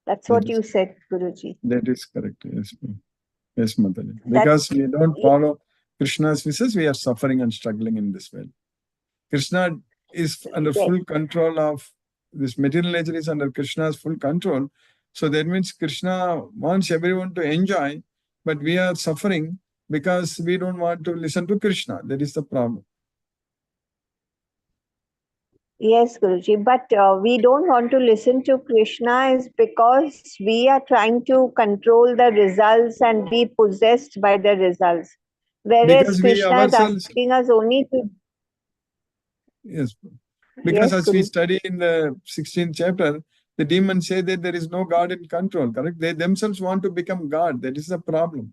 G: That's what you said, Guruji.
A: That is correct. Yes, ma'am. Yes, Mataji. Because we don't follow Krishna's wishes, we are suffering and struggling in this world. Krishna is under full control of this material nature is under Krishna's full control. So that means Krishna wants everyone to enjoy, but we are suffering because we don't want to listen to Krishna. That is the problem.
G: Yes, Guruji, but we don't want to listen to Krishna is because we are trying to control the results and be possessed by the results. Whereas
A: Because we
G: Krishna is
A: ourselves,
G: asking us only to...
A: yes, because
G: Yes,
A: as we
G: Guruji.
A: study in the 16th chapter, the demons say that there is no God in control, correct? They themselves want to become God. That is the problem.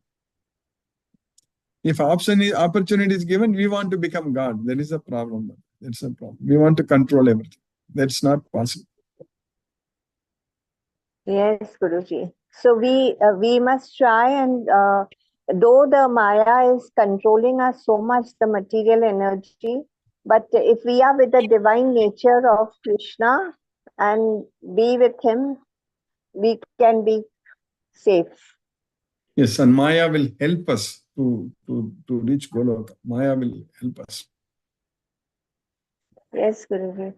A: If opportunity is given, we want to become God. That is the problem. That's the problem. We want to control everything. That's not possible.
G: Yes, Guruji. So we must try and though the Maya is controlling us so much, the material energy, but if we are with the divine nature of Krishna and be with him, we can be safe.
A: Yes, and Maya will help us to reach Goloka. Maya will help us.
G: Yes, Guruji.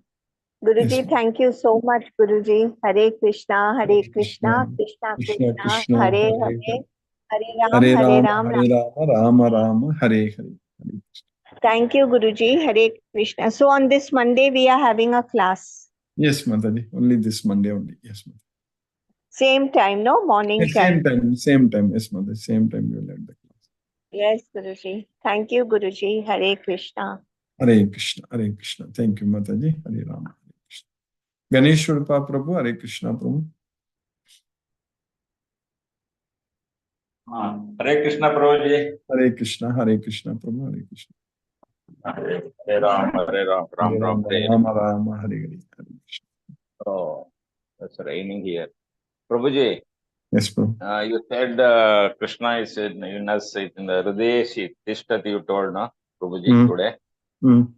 G: Guruji,
A: Yes.
G: thank you so much, Guruji. Hare Krishna, Hare Krishna, Krishna
A: Krishna
G: Krishna,
A: Krishna,
G: Hare
A: Hare
G: Hare,
A: Hare
G: Hare
A: Rama,
G: Ram,
A: Hare Rama, Rama Rama, Hare Hare.
G: Thank you, Guruji. Hare Krishna. So on this Monday, we are having a class.
A: Yes, Mataji. Only this Monday only. Yes, Mataji.
G: Same time, no? Morning
A: Yes,
G: time.
A: same time. Yes, Mataji. Same time we will have the class.
G: Yes, Guruji. Thank you, Guruji. Hare Krishna.
A: Hare Krishna, Hare Krishna. Thank you, Mataji. Hare Rama, Hare Krishna. Ganesh Rupa Prabhu, Hare Krishna Prabhu.
H: Hare Krishna Prabhuji.
A: Hare Krishna, Hare Krishna Prabhu, Hare Krishna.
H: Hare Ram, Hare Ram, Ram
A: Hare
H: Ram,
A: Rama,
H: Hare Hare.
A: Rama Rama, Hare Hare. Hare Krishna.
H: Oh, it's raining here. Prabhuji,
A: Yes, Prabhu.
H: you said Krishna is in us, in the Hrideshi Tishtati, you told, no? Prabhuji, today.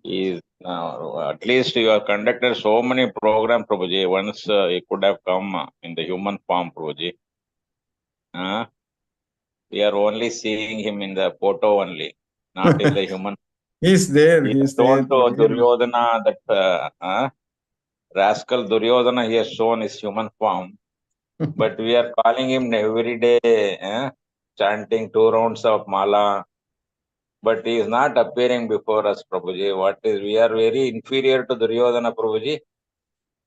H: Is at least you have conducted so many programs, Prabhuji. Once he could have come in the human form, Prabhuji. We are only seeing him in the photo only, not in the human.
A: He's there.
H: He
A: He's
H: has
A: there.
H: shown to Duryodhana that rascal Duryodhana, he has shown his human form, but we are calling him every day, chanting 2 rounds of mala, but he is not appearing before us, Prabhuji. We are very inferior to Duryodhana, Prabhuji.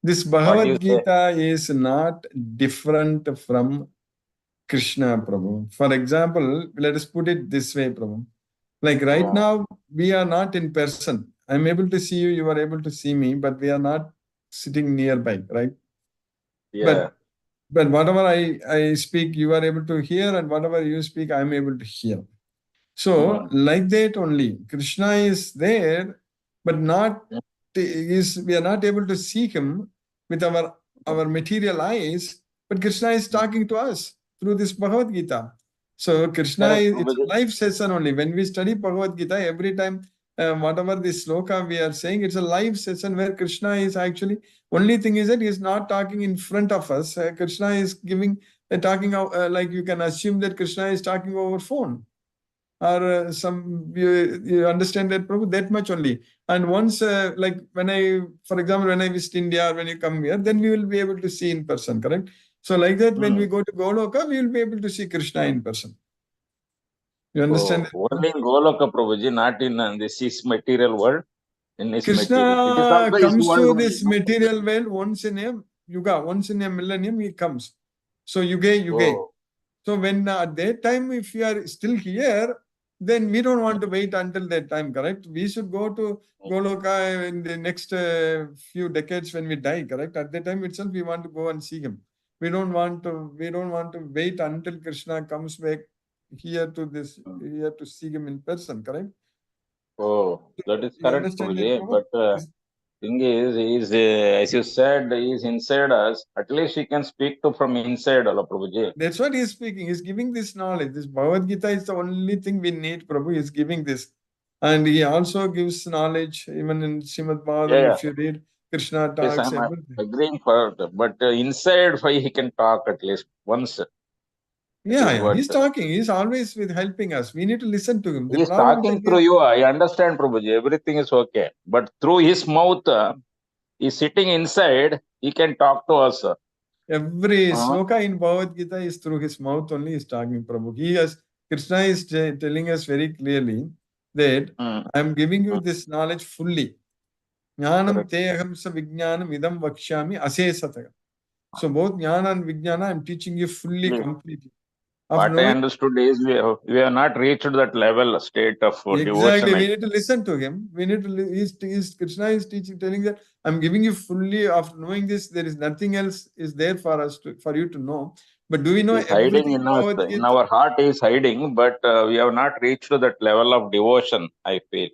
A: This
H: What do you
A: Bhagavad Gita is not different from Krishna, Prabhu. For example, let us put it this way, Prabhu. Like right now, we are not in person. I'm able to see you, you are able to see me, but we are not sitting nearby, right?
H: Yeah.
A: But whatever I speak, you are able to hear, and whatever you speak, I'm able to hear. So, like that only, Krishna is there, but we are not able to see him with our material eyes, but Krishna is talking to us through this Bhagavad Gita. So Krishna
H: Correct,
A: is, it's a
H: Prabhuji.
A: live session only. When we study Bhagavad Gita, every time whatever this sloka we are saying, it's a live session where Krishna is actually, only thing is that he is not talking in front of us. Krishna is giving, like you can assume that Krishna is talking over phone. Or you understand that, Prabhu, that much only. And once, like when for example, when I visit India or when you come here, then we will be able to see in person, correct? So like that, when we go to Goloka, we will be able to see Krishna in person. You understand?
H: Only in Goloka, Prabhuji, not in this material world. In this material, it is
A: Krishna
H: also his
A: comes
H: world
A: to
H: only,
A: this
H: no?
A: material world once in a yuga, once in a millennium, he comes. So yuge.
H: Oh,
A: So when at that time, if you are still here, then we don't want to wait until that time, correct? We should go to Goloka in the next few decades when we die, correct? At that time itself, we want to go and see him. We don't want to wait until Krishna comes back here to see him in person, correct?
H: that is
A: You
H: correct,
A: understand that,
H: Prabhuji.
A: Prabhu?
H: But thing is, as you said, he is inside us. At least he can speak to from inside, Allah, Prabhuji.
A: That's what he's speaking. He's giving this knowledge. This Bhagavad Gita is the only thing we need, Prabhu. He's giving this. And he also gives knowledge, even in Srimad
H: Yeah,
A: Bhagavatam,
H: yeah.
A: if you read, Krishna
H: Yes,
A: talks,
H: I'm
A: everything.
H: agreeing for that. But inside, why he can talk at least once. That is
A: Yeah.
H: what.
A: He's talking. He's always with helping us. We need to listen to him. The
H: He is
A: problem is
H: talking
A: that
H: through you. I understand, Prabhuji. Everything is okay. But through his mouth, he's sitting inside. He can talk to us.
A: every
H: Uh,
A: sloka in Bhagavad Gita is through his mouth only he's talking, Prabhu. Krishna is telling us very clearly that
H: mm,
A: I am giving you
H: mm,
A: this knowledge fully. Jnanam
H: correct.
A: te aham sa vijnanam idam vakshyami asesataya. So both jnana and vijnana, I'm teaching you fully,
H: Yes.
A: completely. Of
H: What I
A: knowing
H: understood is we have not reached that level, state of
A: exactly,
H: devotion.
A: we need to listen to him. We need to. Krishna is teaching, telling that I'm giving you fully. After knowing this, there is nothing else is there for us for you to know. But do we know
H: Is hiding
A: everything
H: in
A: in
H: us,
A: Bhagavad
H: in
A: Gita?
H: our heart is hiding, but we have not reached to that level of devotion, I feel.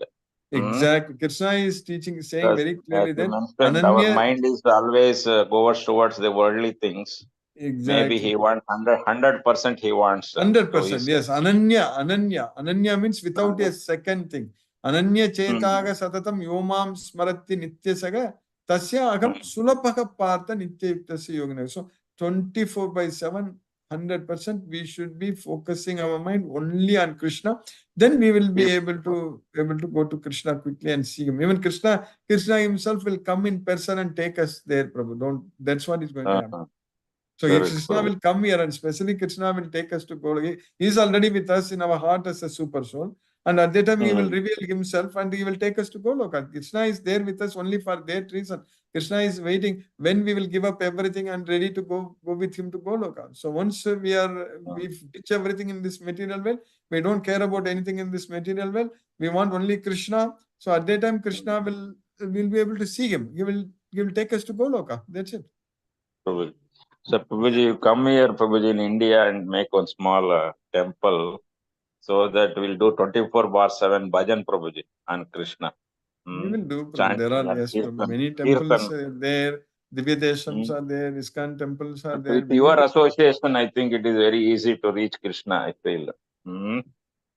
H: Mm.
A: Exactly. Krishna is teaching, saying
H: Because
A: very
H: as
A: clearly
H: you
A: that
H: mentioned, our
A: Ananya.
H: mind is always goes towards the worldly things. Maybe
A: Exactly.
H: he wants 100% he wants. So
A: 100%.
H: he's
A: Yes. Ananya means without a second thing. Ananya
H: mm,
A: chetaga satatam yomam smarati nityasaga tasya agam
H: mm,
A: sulapaka partha nityayuktasya yogana. So 24/7, 100% we should be focusing our mind only on Krishna. Then we will be
H: yes.
A: able to go to Krishna quickly and see him. Even Krishna himself will come in person and take us there, Prabhu. That's what is going to happen.
H: Uh,
A: So
H: correct,
A: Krishna
H: Prabhu.
A: will come here, and especially Krishna will take us to Golgi. He is already with us in our heart as a super soul. And at that time, he will
H: Mm,
A: reveal himself and he will take us to Goloka. Krishna is there with us only for that reason. Krishna is waiting when we will give up everything and ready to go with him to Goloka. So once we ditch everything in this material world, we don't care about anything in this material world. We want only Krishna. So at that time, Krishna will be able to see him. He will take us to Goloka. That's it.
H: Prabhuji. So, Prabhuji, you come here, Prabhuji, in India and make one small temple so that we'll do 24/7 bhajan, Prabhuji, on Krishna.
A: We
H: Mm,
A: will do, Prabhu. There
H: chanting
A: are,
H: and
A: yes, Prabhu.
H: kirtan.
A: Many temples
H: Kirtan.
A: are there. Divya Deshams
H: Mm.
A: are there. ISKCON temples are
H: But
A: there.
H: with
A: We
H: your
A: need to.
H: association, I think it is very easy to reach Krishna, I feel. Mm.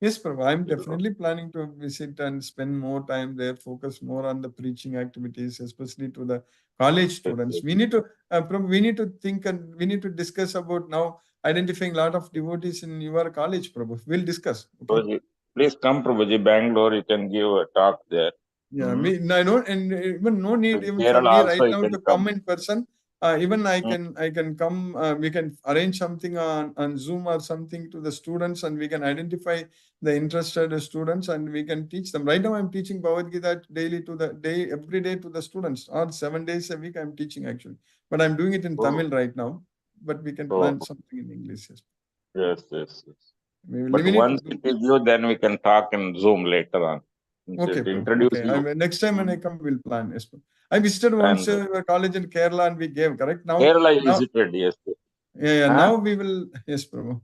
A: Yes, Prabhu. I'm definitely planning to visit and spend more time there, focus more on the preaching activities, especially to the college
H: Yes,
A: students.
H: yes.
A: We need to, Prabhu, we need to think and we need to discuss about now identifying a lot of devotees in your college, Prabhu. We'll discuss. Okay.
H: Prabhuji, please come, Prabhuji, Bangalore, you can give a talk there.
A: Yeah,
H: Mm.
A: I don't, and even no need
H: With
A: even for
H: Kerala
A: me right
H: also you
A: now
H: can
A: to come
H: come.
A: in person. Even
H: Mm.
A: I can come. We can arrange something on Zoom or something to the students, and we can identify the interested students, and we can teach them. Right now, I'm teaching Bhagavad Gita daily every day to the students. Or 7 days a week, I'm teaching actually, but I'm doing it in
H: Oh,
A: Tamil right now. But we can
H: oh,
A: plan something in English. Yes,
H: yes, yes, yes.
A: we
H: But
A: need to
H: once
A: do.
H: it is you, then we can talk in Zoom later on.
A: Okay,
H: To
A: bro.
H: introduce
A: Okay.
H: you.
A: Next time when I
H: Mm.
A: come, we'll plan. Yes, bro. I visited once
H: And
A: a college in Kerala and we gave, correct?
H: Kerala you
A: Now,
H: visited, yes.
A: yeah.
H: Huh?
A: Now we will, yes, bro.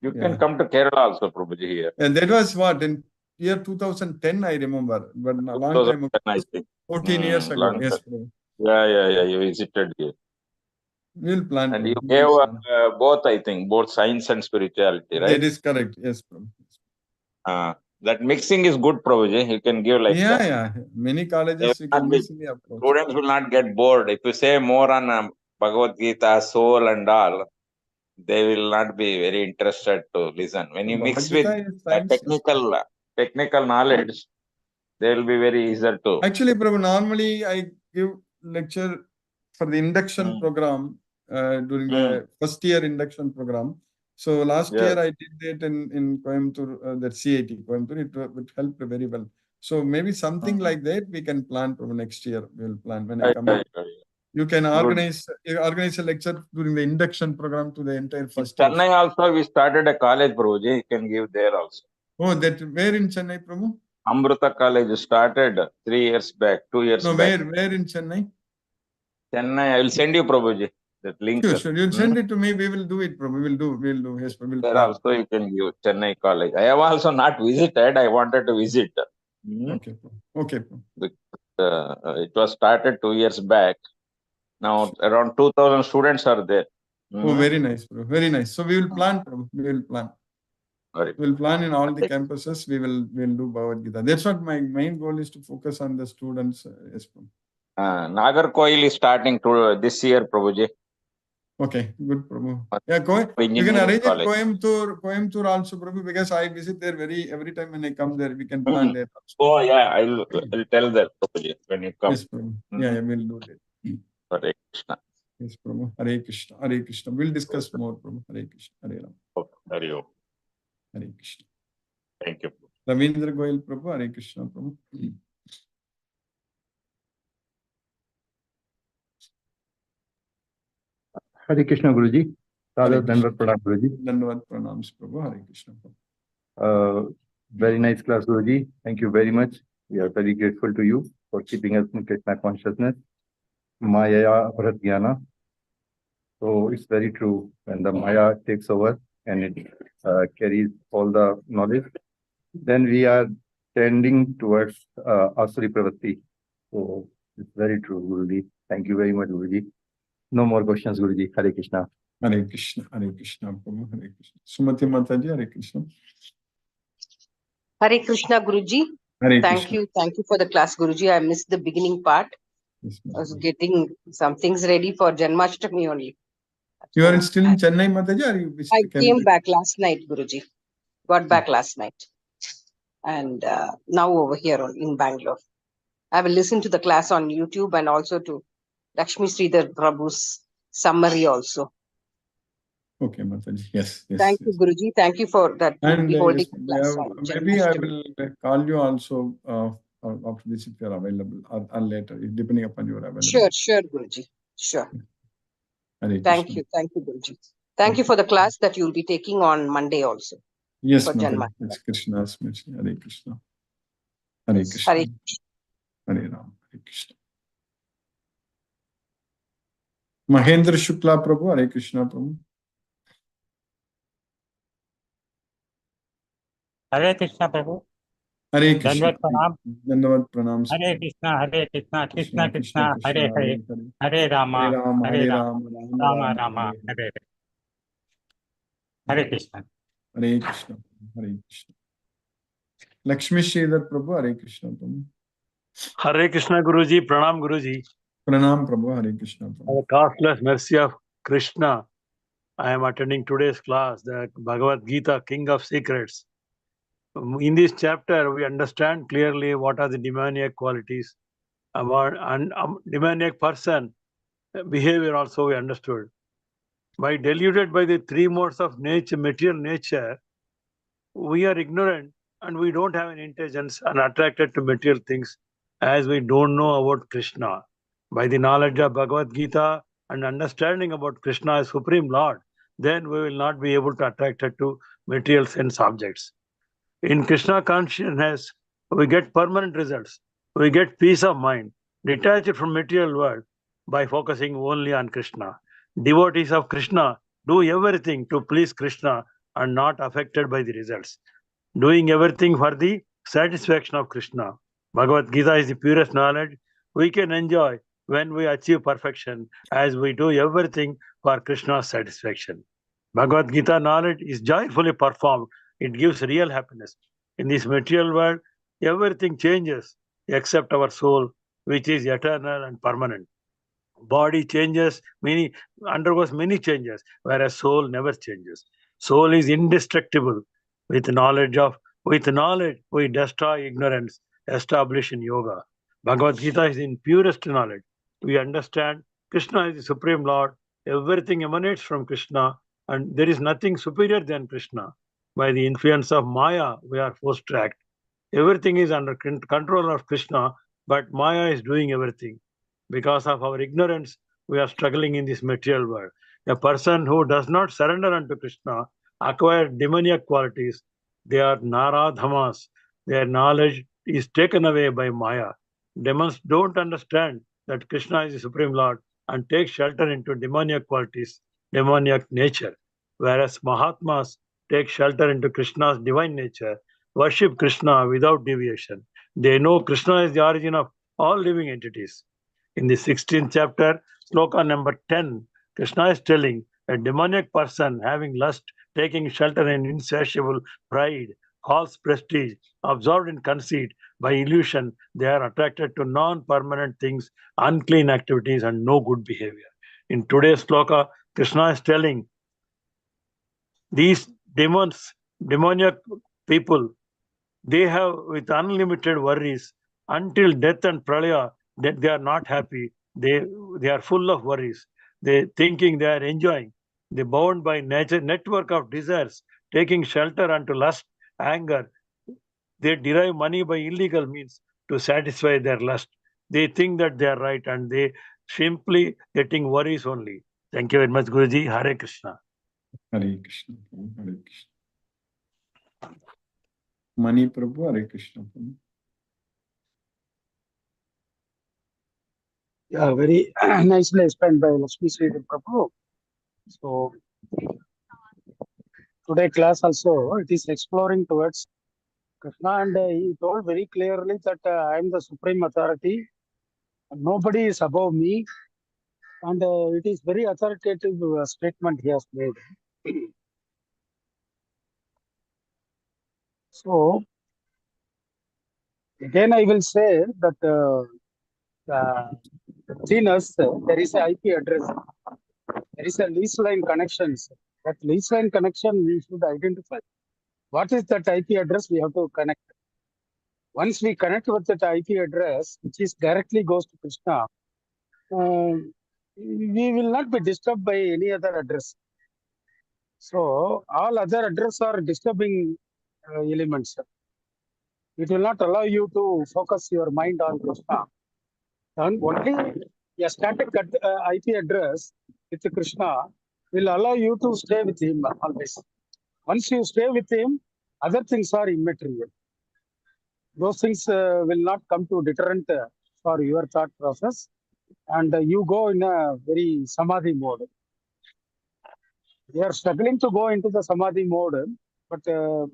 H: You can
A: Yeah.
H: come to Kerala also, Prabhuji, here.
A: And that was what in year 2010, I remember, but a long time ago,
H: 2010, I think.
A: 14 years ago.
H: Long
A: Yes,
H: time.
A: bro.
H: Yeah, you visited here.
A: We'll plan.
H: And you
A: Prabhu.
H: gave
A: We'll plan.
H: both, I think, both science and spirituality, right?
A: That is correct. Yes, Prabhu.
H: That mixing is good, Prabhuji. You can give like
A: Yeah,
H: that.
A: yeah. Many
H: They
A: colleges
H: will
A: we
H: not
A: can
H: be,
A: easily approach.
H: students will not get bored. If you say more on Bhagavad Gita, soul and all, they will not be very interested to listen. When you mix with
A: Bhagavad Gita is science.
H: technical knowledge, they will be very eager to.
A: Actually, Prabhu, normally I give lecture for the induction program during the first year induction program. So last year I did that in Coimbatore, that CIT, Coimbatore, it helped very well. So maybe something like that we can plan for next year. We'll plan when I come back. You can organize a lecture during the induction program to the entire first year.
H: Chennai also, we started a college, Prabhuji. You can give there also.
A: Oh, that where in Chennai, Prabhu?
H: Amrita College started 3 years back, 2 years
A: No,
H: back.
A: where in Chennai?
H: Chennai, I will send you, Prabhuji, that link.
A: Sure. You'll send it to me. We will do it, Prabhu. We'll do. Yes, we will
H: There
A: plan.
H: also you can give Chennai College. I have also not visited. I wanted to visit.
A: Okay, Prabhu.
H: It was started 2 years back. Now around 2,000 students are there.
A: Oh, very nice, Prabhu. Very nice. So we will plan, Prabhu. We will plan.
H: Right.
A: We'll plan in all the campuses. We'll do Bhagavad Gita. That's what my main goal is, to focus on the students. Yes, Prabhu.
H: Nagarkoil is starting this year, Prabhuji.
A: Okay, good, Prabhu. Yeah, you can arrange in Coimbatore also, Prabhu, because I visit there every time when I come there, we can plan there also.
H: Oh yeah, I'll tell that, Prabhuji, when you come.
A: Yes, Prabhu. Yeah, we'll do that.
H: Hare Krishna.
A: Yes, Prabhu. Hare Krishna. Hare Krishna. We'll discuss more, Prabhu. Hare Krishna. Hare Ram.
H: Hare Om.
A: Hare Krishna.
H: Thank you.
A: Ravindra Goyal, Prabhu. Hare Krishna, Prabhu.
I: Hare Krishna, Guruji.
A: Hare
I: Dandavat Pranam, Guruji.
A: Dandavat Pranams, Prabhu. Hare Krishna, Prabhu.
I: Very nice class, Guruji. Thank you very much. We are very grateful to you for keeping us in Krishna consciousness. Maya Bharat Jnana. So it's very true. When the Maya takes over and it carries all the knowledge, then we are tending towards Asuri Pravatti. So it's very true, Guruji. Thank you very much, Guruji. No more questions, Guruji. Hare Krishna.
A: Hare Krishna. Hare Krishna, Prabhu. Hare Krishna. Sumati Mataji, Hare Krishna.
J: Hare Krishna, Guruji.
A: Hare
J: Thank
A: Krishna.
J: you. Thank you for the class, Guruji. I missed the beginning part.
A: Yes,
J: I was getting some things ready for Janmashtami only.
A: you are still in Chennai, Mataji, or you
J: I came back last night, Guruji. Got back last night. And now over here in Bangalore. I will listen to the class on YouTube and also to Lakshmi Sridhar Prabhu's summary also.
A: Okay, Mataji. Yes.
J: Thank you, Guruji. Thank you for that.
A: And
J: We'll be holding
A: yes,
J: class on
A: maybe I
J: Janmashtami.
A: will call you also after this if you are available, or later, depending upon your availability.
J: Sure, Guruji. Sure.
A: Hare
J: Thank
A: Krishna.
J: you, Guruji. Thank you for the class that you'll be taking on Monday also.
A: Yes,
J: for
A: Mataji.
J: Janmashtami.
A: It's Krishna's mission. Hare Krishna. Hare Krishna.
J: Hare
A: Hare Ram. Hare Krishna. Mahendra Shukla Prabhu. Hare Krishna, Prabhu.
K: Hare Krishna, Prabhu.
A: Hare Krishna.
K: Dandavat Pranam.
A: Dandavat Pranam.
K: Hare Krishna, Krishna Krishna, Hare Hare, Hare Rama,
A: Hare Rama,
K: Rama Rama, Hare Hare. Hare Krishna.
A: Hare Krishna. Hare Krishna. Lakshmi Sridhar Prabhu. Hare Krishna, Prabhu.
L: Hare Krishna, Guruji. Pranam, Guruji.
A: Pranam, Prabhu. Hare Krishna, Prabhu.
L: By the costless mercy of Krishna, I am attending today's class, the Bhagavad Gita, King of Secrets. In this chapter, we understand clearly what are the demoniac qualities. And demoniac person behavior also we understood. By deluded by the three modes of nature, material nature, we are ignorant and we don't have an intelligence and attracted to material things as we don't know about Krishna. By the knowledge of Bhagavad Gita and understanding about Krishna as Supreme Lord, then we will not be able to attract to material sense objects. In Krishna consciousness, we get permanent results. We get peace of mind, detached from material world by focusing only on Krishna. Devotees of Krishna do everything to please Krishna and not affected by the results. Doing everything for the satisfaction of Krishna. Bhagavad Gita is the purest knowledge we can enjoy when we achieve perfection, as we do everything for Krishna's satisfaction. Bhagavad Gita knowledge is joyfully performed. It gives real happiness. In this material world, everything changes except our soul, which is eternal and permanent. Body undergoes many changes, whereas soul never changes. Soul is indestructible. With knowledge, we destroy ignorance, established in yoga. Bhagavad Gita is in purest knowledge. We understand Krishna is the Supreme Lord. Everything emanates from Krishna, and there is nothing superior than Krishna. By the influence of Maya, we are forced to act. Everything is under control of Krishna, but Maya is doing everything. Because of our ignorance, we are struggling in this material world. A person who does not surrender unto Krishna acquires demoniac qualities. They are naradhamas. Their knowledge is taken away by Maya. Demons don't understand that Krishna is the Supreme Lord and take shelter into demoniac qualities, demoniac nature. Whereas Mahatmas take shelter into Krishna's divine nature, worship Krishna without deviation. They know Krishna is the origin of all living entities. In the 16th chapter, sloka number 10, Krishna is telling a demoniac person having lust, taking shelter in insatiable pride, false prestige, absorbed in conceit, by illusion, they are attracted to non-permanent things, unclean activities, and no good behavior. In today's sloka, Krishna is telling these demoniac people, they have with unlimited worries until death and pralaya, that they are not happy. They are full of worries. They thinking they are enjoying. They bound by nature network of desires, taking shelter unto lust, anger. They derive money by illegal means to satisfy their lust. They think that they are right and they simply getting worries only. Thank you very much, Guruji. Hare Krishna.
A: Hare Krishna. Hare Krishna. Mani Prabhu, Hare Krishna.
M: Yeah, very nicely explained by Lakshmi Sri Prabhu. So today class also it is exploring towards Krishna, and he told very clearly that I am the supreme authority. Nobody is above me, and it is very authoritative statement he has made. So again, I will say that between us there is a IP address, there is a lease line connections. That lease line connection we should identify. What is that IP address? We have to connect. Once we connect with that IP address, which is directly goes to Krishna, we will not be disturbed by any other address. So all other addresses are disturbing elements. It will not allow you to focus your mind on Krishna. And only a static IP address with Krishna will allow you to stay with him always. Once you stay with him, other things are immaterial. Those things will not come to deterrent for your thought process, and you go in a very samadhi mode. We are struggling to go into the samadhi mode, but the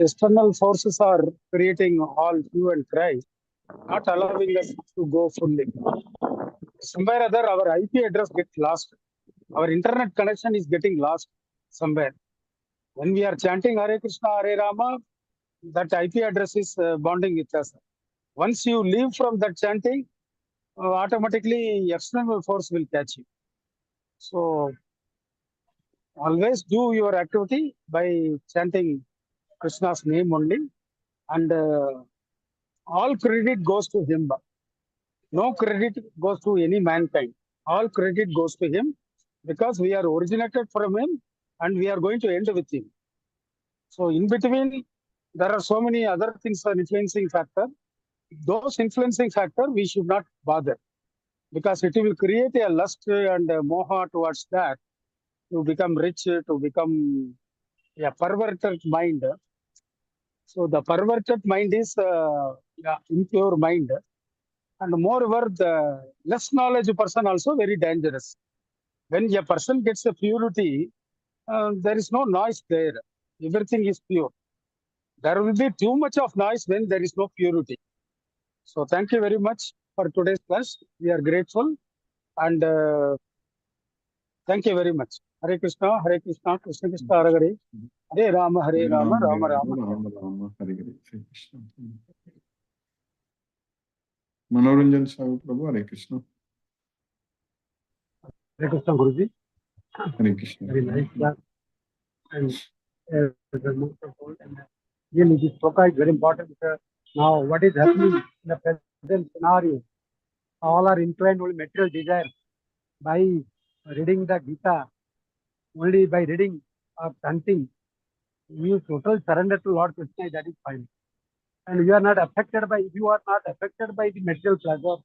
M: external forces are creating all hue and cry, not allowing us to go fully. Somewhere or other, our IP address gets lost. Our internet connection is getting lost somewhere. When we are chanting Hare Krishna, Hare Rama, that IP address is bonding with us. Once you leave from that chanting, automatically external force will catch you. So always do your activity by chanting Krishna's name only, and all credit goes to him. No credit goes to any mankind. All credit goes to him because we are originated from him and we are going to end with him. So in between, there are so many other things are influencing factor. Those influencing factor we should not bother, because it will create a lust and a moha towards that, to become rich, to become a perverted mind. So the perverted mind is impure mind, and moreover, the less knowledge person also very dangerous. When a person gets a purity, there is no noise there. Everything is pure. There will be too much of noise when there is no purity. So thank you very much for today's class. We are grateful and thank you very much. Hare Krishna, Krishna Krishna, Hare Hare, Hare Rama, Rama,
A: Rama, Hare Hare. Krishna. Manoranjan Sahu Prabhu, Hare Krishna.
M: Hare Krishna, Guruji.
A: Hare Krishna.
M: Very nice class. And the most of all, and really this sloka is very important. Now, what is happening in the present scenario? All are inclined only material desire. By reading the Gita, only by reading or chanting, you total surrender to Lord Krishna, that is fine. And you are not affected by, if you are not affected by the material pleasure,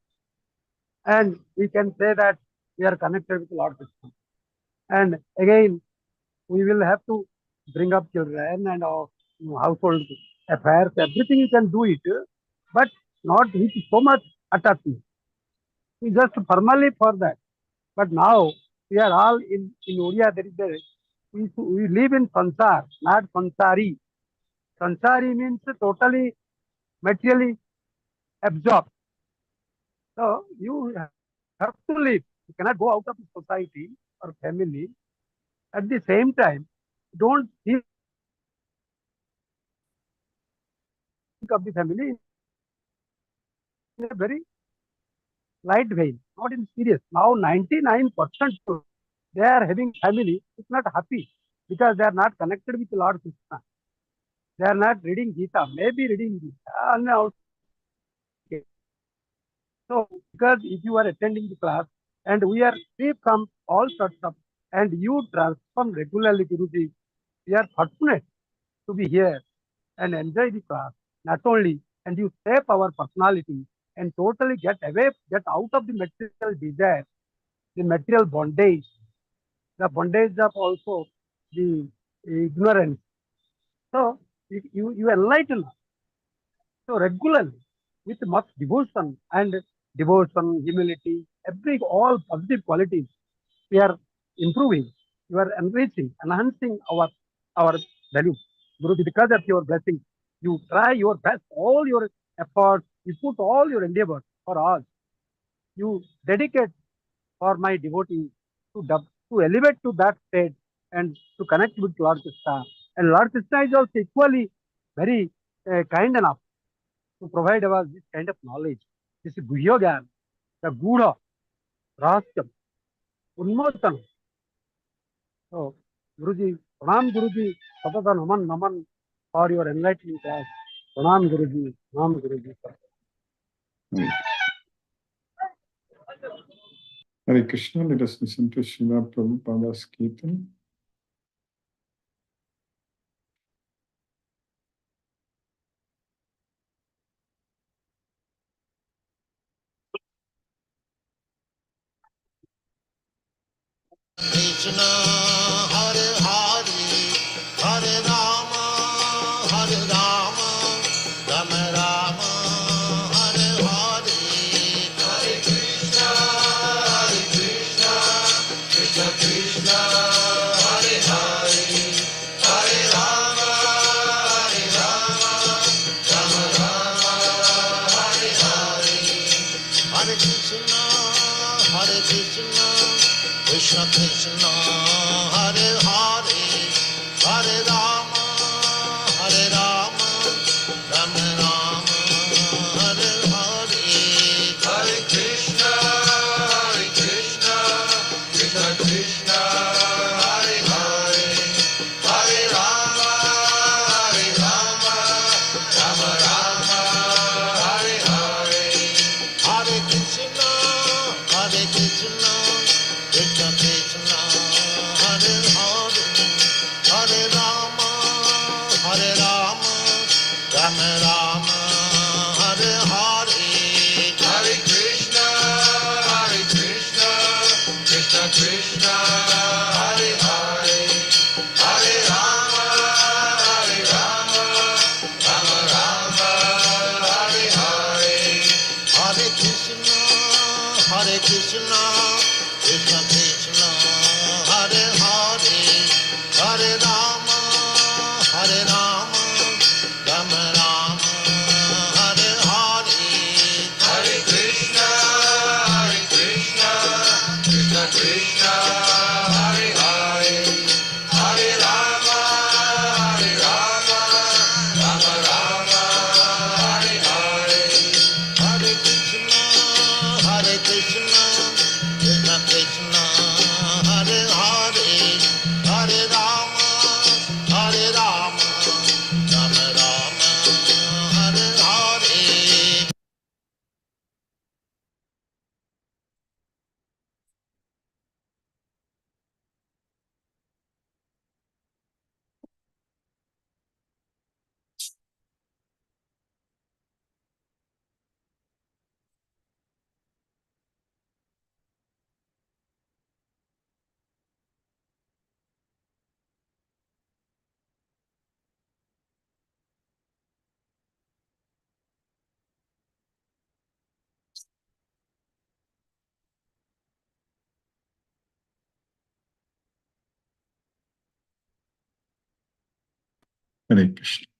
M: and we can say that we are connected with Lord Krishna. And again, we will have to bring up children and household affairs, everything you can do it, but not with so much attachment. We just formally for that. But now we are all in Odia, there is we live in sansar, not sansari. Sansari means totally materially absorbed. So you have to live. You cannot go out of the society or family. At the same time, don't think of the family in a very light vein, not in serious. Now 99% they are having family, it's not happy because they are not connected with Lord Krishna. They are not reading Gita, maybe reading Gita. So, because if you are attending the class and we are free from all sorts of, and you transform regularly, Guruji, we are fortunate to be here and enjoy the class. Not only, and you shape our personality and totally get out of the material desire, the material bondage, the bondage of also the ignorance. So, you enlighten us. So, regularly, with much devotion, humility, all positive qualities, we are improving, you are enriching, enhancing our value. Guruji, because of your blessing, you try your best, all your efforts, you put all your endeavor for all. You dedicate for my devotees to elevate to that state and to connect with Lord Krishna. And Lord Krishna is also equally very kind enough to provide us this kind of knowledge. This is Guhyogan, the Gudha, Rahasyam, Unmotan. So, Guruji, Pranam Guruji, Satata Naman for your enlightening class. Pranam Guruji, Pranam Guruji.
A: Hare Krishna, let us listen to Srila Prabhupada's Kirtan.
N: Krishna, Hare Hare, Hare Rama, Hare Rama, Rama Rama, Hare Hare, Hare Krishna, Krishna Krishna, Hare Hare, Hare Rama, Rama Rama, Hare Hare, Hare Krishna, Krishna Krishna, Hare Hare, Hare Rama, Rama Rama, Hare Hare, Hare Krishna, Krishna Krishna, Hare Hare, Hare Rama, Rama Rama, Hare Hare, Hare Krishna, Krishna Krishna, Hare Hare, Hare Rama, Rama Rama, Hare Hare, Hare Krishna, Krishna Krishna, Hare Hare, Hare Rama, Rama Rama, Hare Hare, Hare Krishna, Krishna Krishna, Hare Hare, Hare Rama, Rama Rama, Hare Hare, Hare Krishna,
A: Hare Krishna.